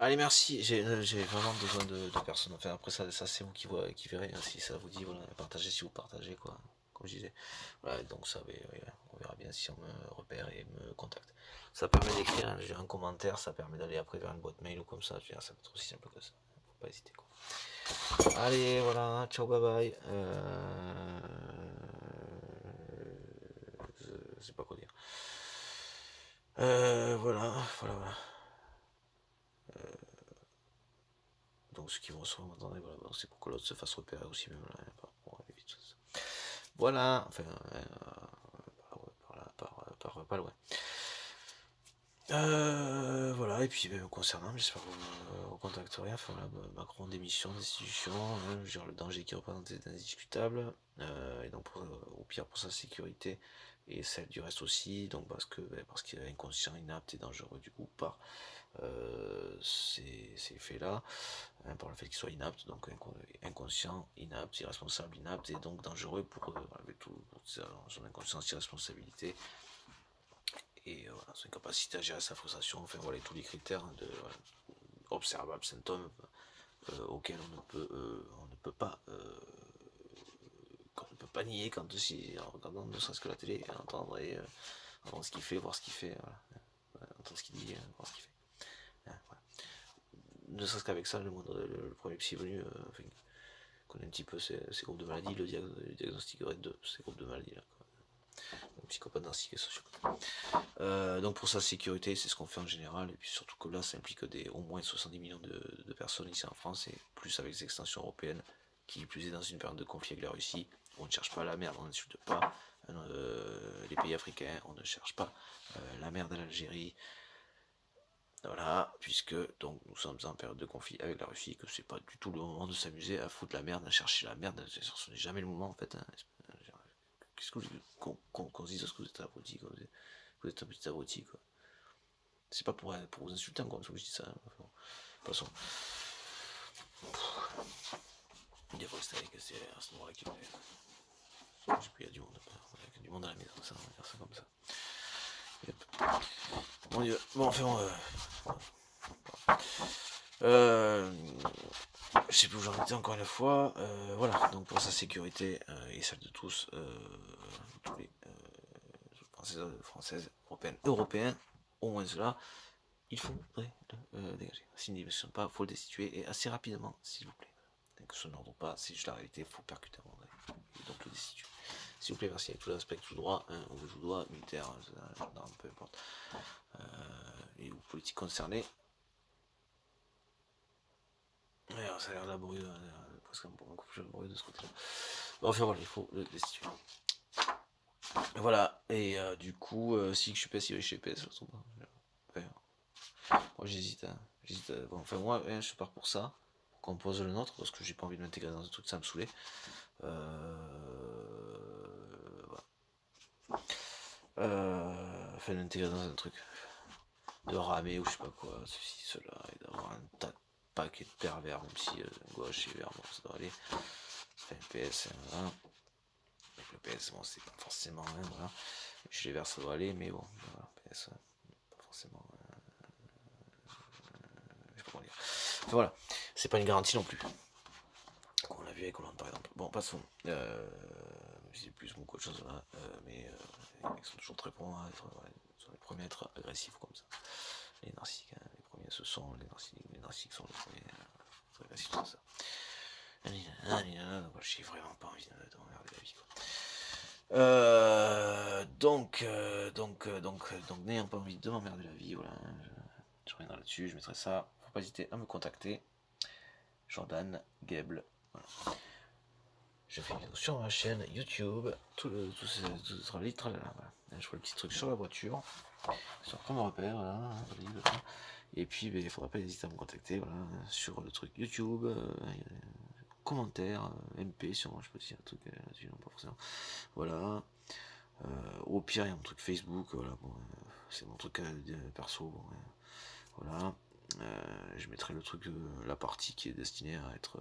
Allez, merci, j'ai vraiment besoin de personnes. Enfin, après ça c'est vous qui verrez, hein, si ça vous dit, voilà, partagez si vous partagez, quoi. Comme je disais. Voilà, donc ça, on verra bien si on me repère et me contacte. Ça permet d'écrire un commentaire, ça permet d'aller après vers une boîte mail ou comme ça, ça peut être aussi simple que ça. Faut pas hésiter quoi. Allez, voilà, ciao, bye bye. Je sais pas quoi dire. Voilà. Donc ceux qui vont se remonter, voilà, c'est pour que l'autre se fasse repérer aussi, même là, pour aller vite. Voilà, enfin, pas loin. Voilà, et puis concernant, j'espère que vous contacterez, enfin voilà, Macron, démission d'institution, hein, genre le danger qui représente est indiscutable, et donc au pire pour sa sécurité et celle du reste aussi, donc parce qu'il est inconscient, inapte et dangereux du coup par ces faits-là, hein, par le fait qu'il soit inapte, donc inconscient, inapte, irresponsable, inapte, et donc dangereux avec tout pour son inconscience, irresponsabilité, et voilà, son incapacité à gérer sa frustration, enfin voilà tous les critères de observables symptômes auxquels on ne peut pas qu'on ne peut pas nier quand en regardant ne serait-ce que la télé, entendre ce qu'il fait, voir ce qu'il fait, voilà. Entendre ce qu'il dit, voir ce qu'il fait. Voilà. Ne serait-ce qu'avec ça, le premier psy venu, enfin, connaît un petit peu ces groupes de maladies, le diagnostiquerait de ces groupes de maladies là. Psychopathe, narcissique et sociopathe. Donc pour sa sécurité, c'est ce qu'on fait en général, et puis surtout que là, ça implique au moins 70 millions de personnes ici en France, et plus avec les extensions européennes, qui plus est dans une période de conflit avec la Russie, où on ne cherche pas la merde, on n'insulte pas les pays africains, on ne cherche pas la merde à l'Algérie, voilà, puisque donc nous sommes en période de conflit avec la Russie, que c'est pas du tout le moment de s'amuser à foutre la merde, à chercher la merde, ce n'est jamais le moment en fait, hein. Qu'est-ce que qu'on se dise ce que vous êtes abruti, quoi. Vous êtes un petit abruti, quoi. C'est pas pour vous insulter encore, que je dis ça. Hein. Enfin, de toute façon. Des fois, c'était avec à ce moment-là qu'il y avait. J'ai plus, il y a du monde. Il y a du monde à la maison, ça, on va dire ça comme ça. Yep. Mon dieu. Bon, enfin, je sais plus où j'en étais encore une fois. Voilà, donc pour sa sécurité et celle de tous, tous les françaises, européens, au moins cela, il faudrait le dégager. S'il ne démissionne pas, il faut le destituer et assez rapidement, s'il vous plaît. Que ce n'ordre pas, c'est juste la réalité, il faut percuter avant et donc le destituer. S'il vous plaît, merci avec tout l'aspect tout droit, hein, on vous droit, militaire, gendarme, peu importe, et ou politique concernée. Ouais, ça a l'air laborieux, presque un peu plus laborieux de ce côté-là. Bon, enfin voilà, il faut le destituer. Voilà, et du coup, si je suis pas si je sais pas, ça se enfin, moi j'hésite, hein. Bon, enfin moi, hein, je pars pour ça, qu'on pose le nôtre, parce que j'ai pas envie de m'intégrer dans un truc, ça me saoulait. Voilà. Enfin, d'intégrer dans un truc, de ramer ou je sais pas quoi, ceci, cela, et d'avoir un tas de paquets de pervers, même si gauche et vert, bon, ça doit aller. Enfin, PS, voilà. Avec le PS, bon, c'est pas forcément, hein, voilà. Chez les verts, ça doit aller, mais bon, voilà, PS, pas forcément. Je sais pas comment dire. Enfin, voilà, c'est pas une garantie non plus. Qu'on l'a vu avec Hollande par exemple. Bon, passons. Je sais plus beaucoup de choses là, mais ils sont toujours très bons à être, voilà, ils sont les premiers à être agressifs comme ça. Les narcissiques, hein, les premiers ce sont les narcissiques sont les premiers à être agressifs comme ça. Donc j'ai vraiment pas envie de m'emmerder la vie quoi. Donc n'ayant pas envie de m'emmerder la vie, voilà, je reviendrai là-dessus, je mettrai ça. Faut pas hésiter à me contacter. Jordan Gable. Voilà. Je fais une vidéo sur ma chaîne YouTube, tout ce litre là, voilà. Je fais le petit truc sur la voiture, sur comme repère, voilà, et puis il faudra pas hésiter à me contacter, voilà, sur le truc YouTube, commentaires, MP sûrement, je sais pas s'il y a un truc là-dessus, non pas forcément, voilà, au pire il y a un truc Facebook, voilà, bon, c'est mon truc perso, bon, voilà, je mettrai le truc, la partie qui est destinée à être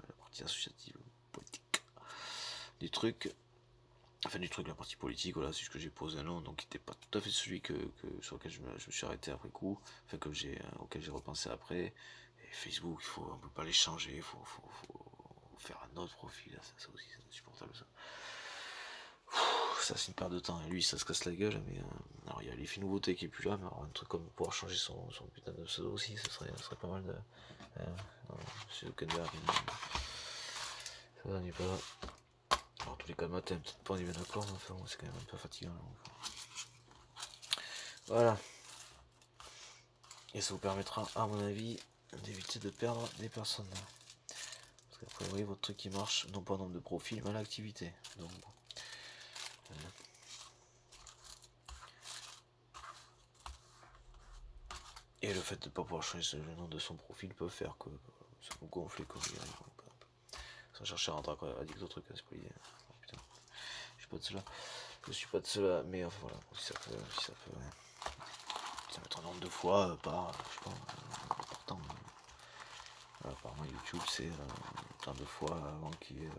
la partie associative, politique. Du truc, la partie politique, voilà, c'est ce que j'ai posé un nom, donc qui n'était pas tout à fait celui sur lequel je me suis arrêté après coup, enfin auquel j'ai repensé après. Et Facebook, on peut pas les changer, il faut faire un autre profil, ça aussi c'est insupportable ça. Ça c'est une perte de temps, et lui ça se casse la gueule, mais alors il y a l'effet nouveauté qui est plus là, mais alors un truc comme pouvoir changer son putain de pseudo aussi, ça serait pas mal de. Monsieur Zuckerberg, ça va, n'est pas là. Alors, en tous les cas, matin, peut-être pas on est bien d'accord, mais enfin, c'est quand même un peu fatigant. Voilà. Et ça vous permettra, à mon avis, d'éviter de perdre des personnes. Parce qu'après, vous voyez, votre truc qui marche, non pas en nombre de profils, mais à l'activité. Donc, bon. Et le fait de ne pas pouvoir changer le nom de son profil peut faire que ça vous gonfle comme il arrive. Sans chercher à rentrer à dire d'autres trucs, c'est pas l'idée. Oh, putain. Je suis pas de cela, mais enfin voilà, si ça peut, ouais. Ça va être un nombre de fois par, je sais pas, important. Voilà, apparemment YouTube c'est tant de fois avant qu'il y ait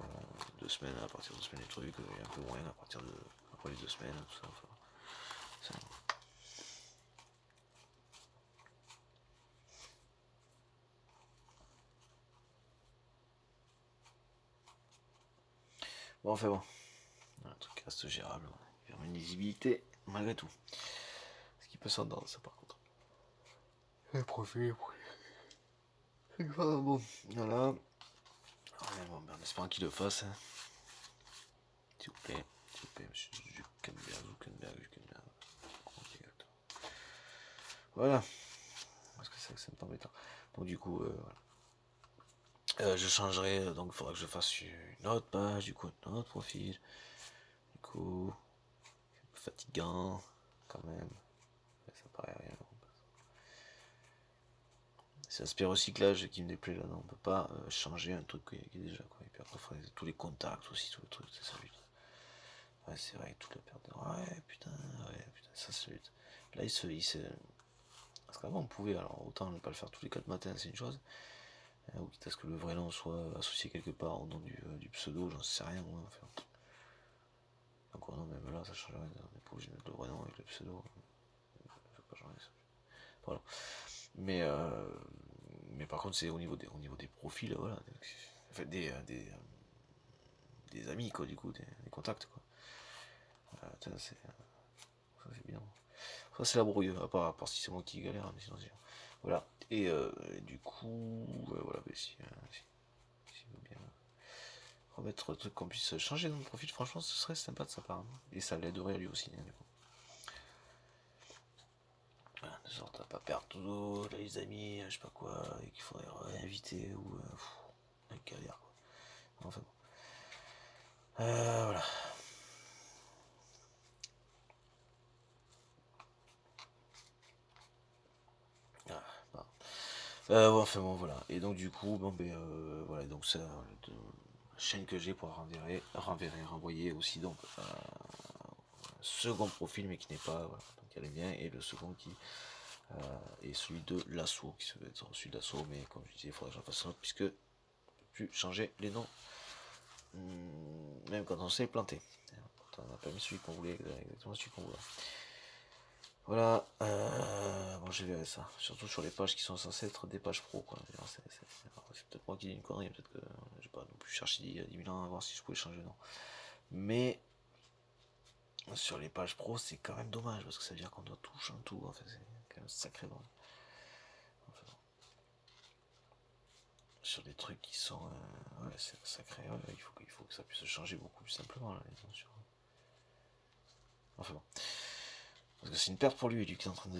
2 semaines, à partir de 2 semaines les trucs, et un peu moins à partir de après les 2 semaines, tout ça. Enfin, ça. Bon, enfin bon, un truc qui reste gérable, il y a une lisibilité malgré tout. Ce qui peut s'entendre ça par contre. Le profil. Bon, voilà. Bon, ben, en espérant qu'il le fasse. Hein. S'il vous plaît, monsieur Zuckerberg. Voilà. Parce que c'est un peu embêtant. Donc du coup, voilà. Je changerai, donc il faudra que je fasse une autre page, du coup, un autre profil. Du coup, c'est un peu fatigant, quand même. Ça paraît rien. C'est l'aspect recyclage qui me déplaît là, non, on peut pas changer un truc qui est déjà quoi. Et puis après, tous les contacts aussi, tout le truc, c'est ça. Ouais, c'est vrai, toute la perte de... Ouais, putain, ça c'est... Là, parce qu'avant, on pouvait, alors autant ne pas le faire tous les 4 matins, c'est une chose, ou quitte à ce que le vrai nom soit associé quelque part au nom du pseudo, j'en sais rien, moi, enfin. Donc, non, même là, ça change rien, on n'est pas obligé de mettre le vrai nom avec le pseudo, ça peut pas changer ça. Voilà. Mais par contre, c'est au niveau des profils, voilà, enfin, des amis, quoi, du coup, des contacts, quoi. Ça, c'est bien. Ça, c'est laborieux, à part si c'est moi qui galère, mais sinon, c'est... Voilà. Et du coup, voilà, mais si veut bien remettre un truc qu'on puisse changer dans le profil, franchement, ce serait sympa de sa part, hein. Et ça l'aiderait lui aussi, hein, du coup. Voilà, de sorte à pas perdre tous les amis, je sais pas quoi, et qu'il faudrait réinviter, ou... la galère, quoi. Enfin bon. Voilà. Ah, bah. Ouais, enfin bon, voilà. Et donc du coup, bon ben voilà, donc ça, la chaîne que j'ai pour renvoyer aussi donc second profil mais qui n'est pas, voilà, donc elle est bien, et le second qui est celui de l'assaut, qui se veut être celui d'assaut, mais comme je disais, il faudrait que j'en fasse un autre, puisque je peux plus changer les noms, même quand on s'est planté. Pourtant, on n'a pas mis celui qu'on voulait, exactement celui qu'on voulait. Voilà, bon, je verrai ça, surtout sur les pages qui sont censées être des pages pro, quoi. C'est peut-être moi qui dis une connerie, peut-être que j'ai pas non plus cherché 10 000 ans à voir si je pouvais changer le nom. Mais sur les pages pro, c'est quand même dommage, parce que ça veut dire qu'on doit tout changer, tout, enfin, c'est quand même sacré bon. Enfin, sur des trucs qui sont, ouais, c'est sacré, ouais, il faut que ça puisse changer beaucoup plus simplement, là, enfin bon. Parce que c'est une perte pour lui, qui est en train de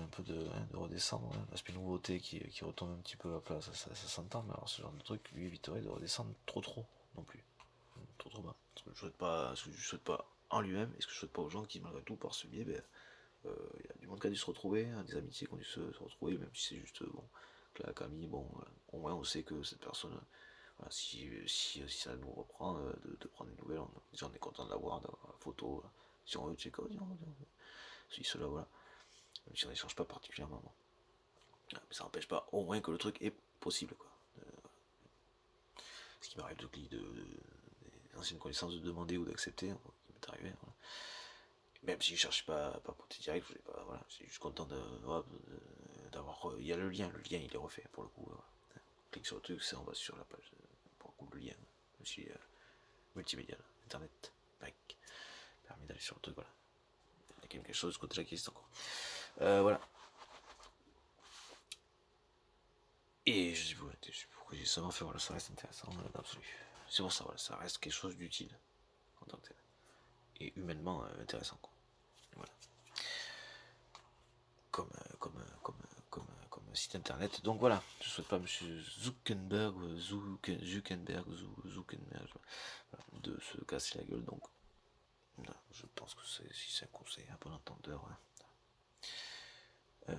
un peu de redescendre, hein. L'aspect nouveauté qui retombe un petit peu à plat, ça s'entend, mais alors ce genre de truc lui éviterait de redescendre trop non plus. Trop bas. Ce que je souhaite pas en lui-même, et ce que je souhaite pas aux gens qui, malgré tout, par ce biais, il y a du monde qui a dû se retrouver, hein, des amitiés qui ont dû se retrouver, même si c'est juste, bon, que la Camille, bon, au moins on sait que cette personne, voilà, si ça nous reprend, de prendre des nouvelles, on est content de l'avoir, d'avoir la photo, si on veut checker, si cela, voilà. Même si on n'échange pas particulièrement, bon. Mais ça n'empêche pas au moins que le truc est possible, quoi. Ce qui m'arrive des anciennes connaissances de demander ou d'accepter, hein, qui m'est arrivé, voilà. Même si je cherche pas à papoter direct, je voulais pas, voilà, je suis juste content d'avoir. Il y a le lien il est refait pour le coup. Voilà. On clique sur le truc, on va sur la page, pour le coup, le lien, aussi multimédia, internet, like, permet d'aller sur le truc, voilà. Il y a quelque chose de ce côté-là qui existe encore. Voilà. Et je sais pas pourquoi j'ai ça, enfin voilà, ça reste intéressant dans l'absolu. C'est pour ça, voilà, ça reste quelque chose d'utile en tant que tel. Et humainement intéressant, quoi. Voilà. Comme site internet. Donc voilà, je souhaite pas monsieur Zuckerberg, voilà, de se casser la gueule. Donc voilà, je pense que si c'est un conseil à bon entendeur, hein,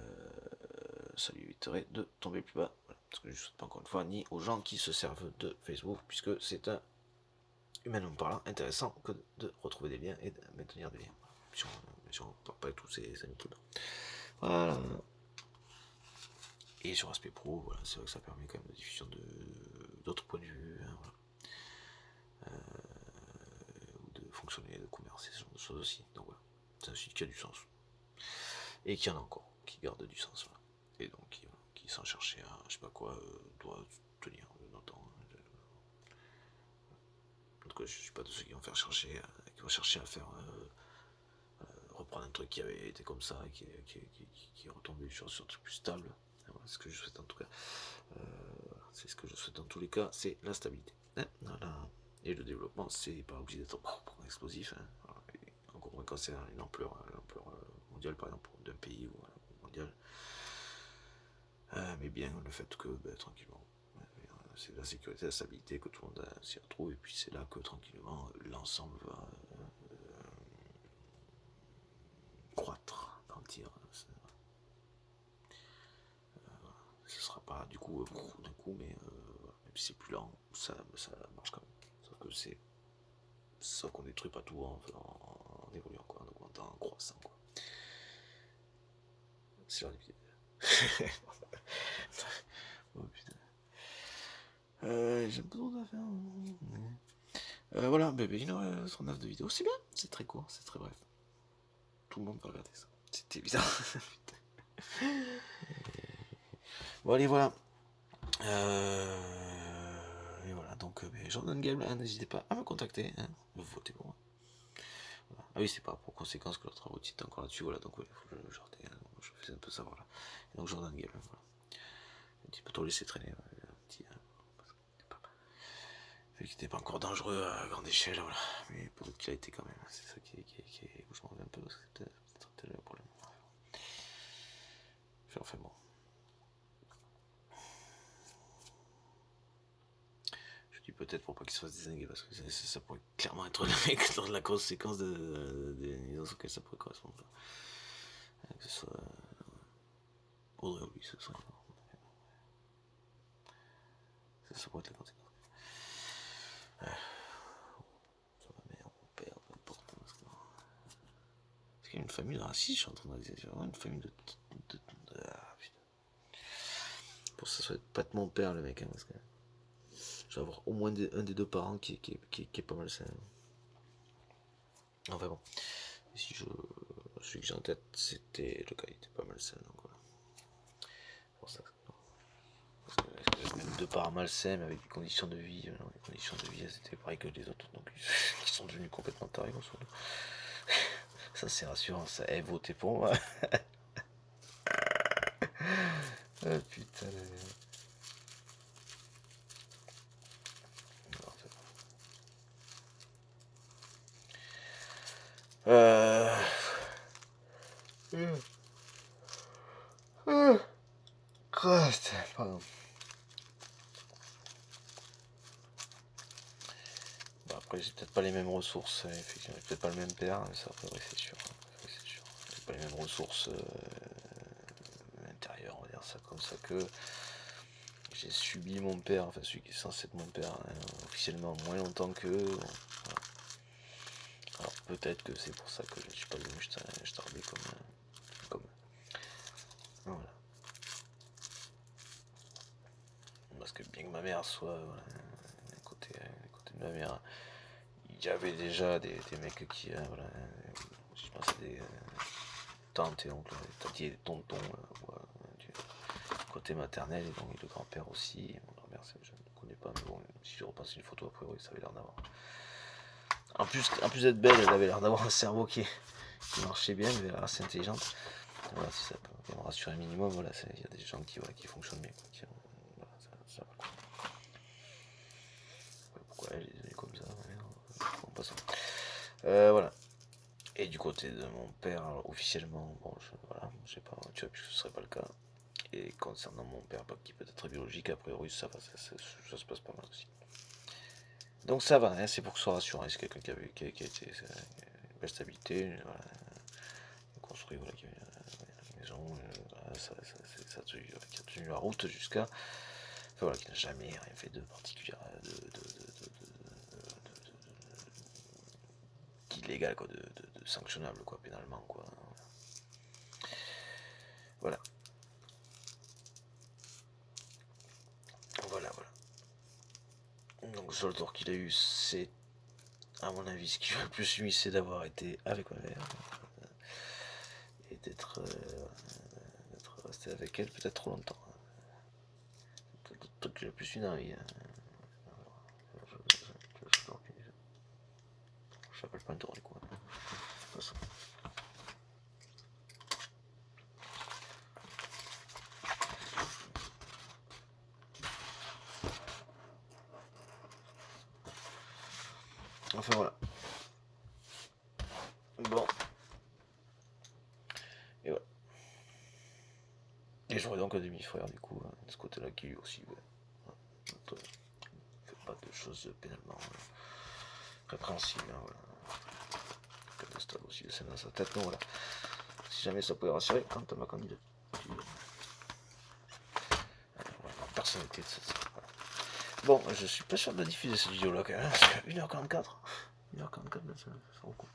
ça lui éviterait de tomber plus bas. Voilà, parce que je ne souhaite pas encore une fois ni aux gens qui se servent de Facebook, puisque c'est un, humainement parlant, intéressant que de retrouver des liens et de maintenir des liens. Si on ne part pas avec tous ces amis tout le temps. Voilà. Et sur aspect pro, voilà, c'est vrai que ça permet quand même de diffusion d'autres points de vue, hein, voilà. Ou de fonctionner, de commercer, ce genre de choses aussi. Donc voilà, c'est un site qui a du sens. Et qui en a encore, qui garde du sens. Voilà. Et donc qui sans chercher à, je sais pas quoi, doit tenir longtemps. En tout cas, je suis pas de ceux qui vont chercher à faire reprendre un truc qui avait été comme ça, qui est retombé sur un truc plus stable. Voilà, c'est ce que je souhaite en tout cas. C'est ce que je souhaite dans tous les cas, c'est la stabilité. Hein, voilà. Et le développement, c'est pas obligé d'être explosif. Hein, voilà. Encore moins quand c'est une ampleur mondiale, par exemple, d'un pays ou mondial. Mais bien le fait que, tranquillement, c'est la sécurité, la stabilité, que tout le monde s'y retrouve, et puis c'est là que tranquillement l'ensemble va croître, grandir. Ce sera pas du coup d'un coup, mais même si c'est plus lent, ça marche quand même. Sauf que c'est Sauf qu'on détruit pas tout en évoluant, quoi, en augmentant, en croissant, quoi. C'est l'heure du pied. Oh putain. J'ai un peu d'autres à faire. Voilà, bébé, 1h39 de vidéo. C'est bien, c'est très court, c'est très bref. Tout le monde va regarder ça. C'est évident. Bon, allez, voilà. Et voilà, donc Jordan Game, hein, n'hésitez pas à me contacter, hein, votez pour moi. Voilà. Ah oui, c'est pas pour conséquence que l'autre route est encore là-dessus, voilà, donc ouais, faut que je sorte, hein, je fais un peu ça, voilà. Et donc Jordan Game, voilà. Un petit peu trop laisser traîner, un petit, vu qu'il n'était pas encore dangereux à grande échelle, voilà. Mais peut-être qu'il a été quand même, c'est ça qui est où je m'en reviens un peu, parce que c'était peut-être le problème. Enfin bon. Peut-être pour pas qu'il se fasse désinguer, parce que ça pourrait clairement être le mec dans la conséquence des nuisances auxquelles ça pourrait correspondre. Que ce soit Audrey ou lui, ça pourrait être la conséquence. Ça va, mère, mon père, peu importe. Parce qu'il y a une famille raciste, je suis en train de dire, vraiment une famille de ah, putain. Pour que ça soit pas de mon père, le mec, hein, parce que je vais avoir au moins un des deux parents qui est pas mal sain. Enfin bon, si celui que j'ai en tête, c'était le cas, il était pas mal sain, donc voilà. C'est pour ça que même deux parents malsains, mais avec des conditions de vie, les conditions de vie, elles étaient pareilles que les autres, donc ils sont devenus complètement tarés, grosso modo. Ça c'est rassurant, ça. Votez pour moi. Ah putain. Euh... Pardon. Bon, après, j'ai peut-être pas les mêmes ressources, effectivement, peut-être pas le même père, mais ça, après, c'est sûr. J'ai pas les mêmes ressources intérieures, on va dire ça comme ça, que j'ai subi mon père, enfin celui qui est censé être mon père, hein, officiellement moins longtemps que. Bon, voilà. Alors peut-être que c'est pour ça que je ne suis pas devenu starbé comme. Voilà. Parce que bien que ma mère soit côté de ma mère, il y avait déjà des mecs qui, voilà, je pense à des tantes et oncles, des et tontons, du côté maternel, et donc le grand-père aussi. Mon grand-mère, je ne connais pas, mais bon, si je repasse une photo après, oui, ça avait l'air d'avoir. En plus d'être belle, elle avait l'air d'avoir un cerveau qui marchait bien, elle avait l'air assez intelligente. Voilà, si ça peut me rassurer un minimum, voilà, il y a des gens qui fonctionnent bien, quoi, voilà, ça va, quoi. Pourquoi elle est comme ça, en passant. Voilà. Et du côté de mon père, alors, officiellement, bon, voilà, je sais pas, tu vois, puisque ce serait pas le cas. Et concernant mon père, qui peut être biologique, a priori, ça va, ça se passe pas mal aussi. Donc ça va, hein, c'est pour que ce soit rassurant. C'est quelqu'un qui a été une belle stabilité, voilà, construit, voilà, qui a une maison, voilà, qui a tenu la route jusqu'à. Enfin, voilà, qui n'a jamais rien fait de particulier, d'illégal, quoi, de sanctionnable, quoi, pénalement, quoi. Voilà. Voilà. Donc le seul tort qu'il a eu, c'est, à mon avis, ce qui m'a le plus lui, c'est d'avoir été avec ma mère. Et d'être resté avec elle peut-être trop longtemps. C'est le truc que j'ai le plus eu dans la vie. Je m'appelle pas un tour du coup. Enfin voilà. Bon. Et voilà. Et j'aurais donc un demi-frère du coup, de ce côté-là, qui lui aussi, ouais. Fait pas de choses pénalement répréhensibles, hein, voilà. De stade aussi, c'est dans sa tête, non, voilà. Si jamais ça pouvait rassurer quant à ma candidature. Voilà, la personnalité de cette. Voilà. Bon, je suis pas sûr de diffuser cette vidéo là quand même, parce que 1h44. 1h44, ça fait beaucoup.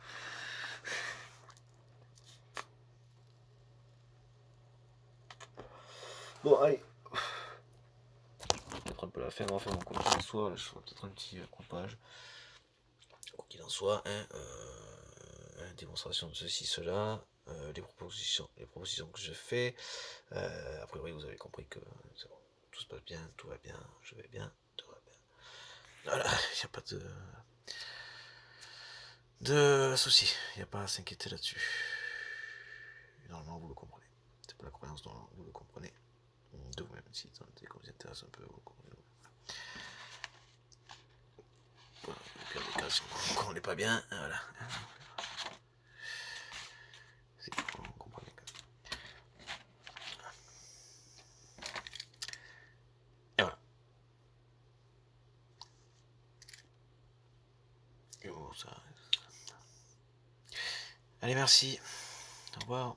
Bon, allez. Peut-être un peu la fin, on va faire mon quoi qu'il en soit. Là, je ferai peut-être un petit compage. Quoi qu'il en soit, démonstration de ceci, cela, les propositions que je fais. A priori, vous avez compris que c'est bon, tout se passe bien, tout va bien, je vais bien, tout va bien. Voilà, il n'y a pas de soucis, il n'y a pas à s'inquiéter là-dessus. Normalement, vous le comprenez. C'est pas la croyance dont vous le comprenez de vous-même, si ça vous intéresse un peu, vous le comprenez. Au pire des cas, si on n'est pas bien, voilà. Si vous comprenez que... Et voilà. Oh, ça... Allez, merci. Au revoir.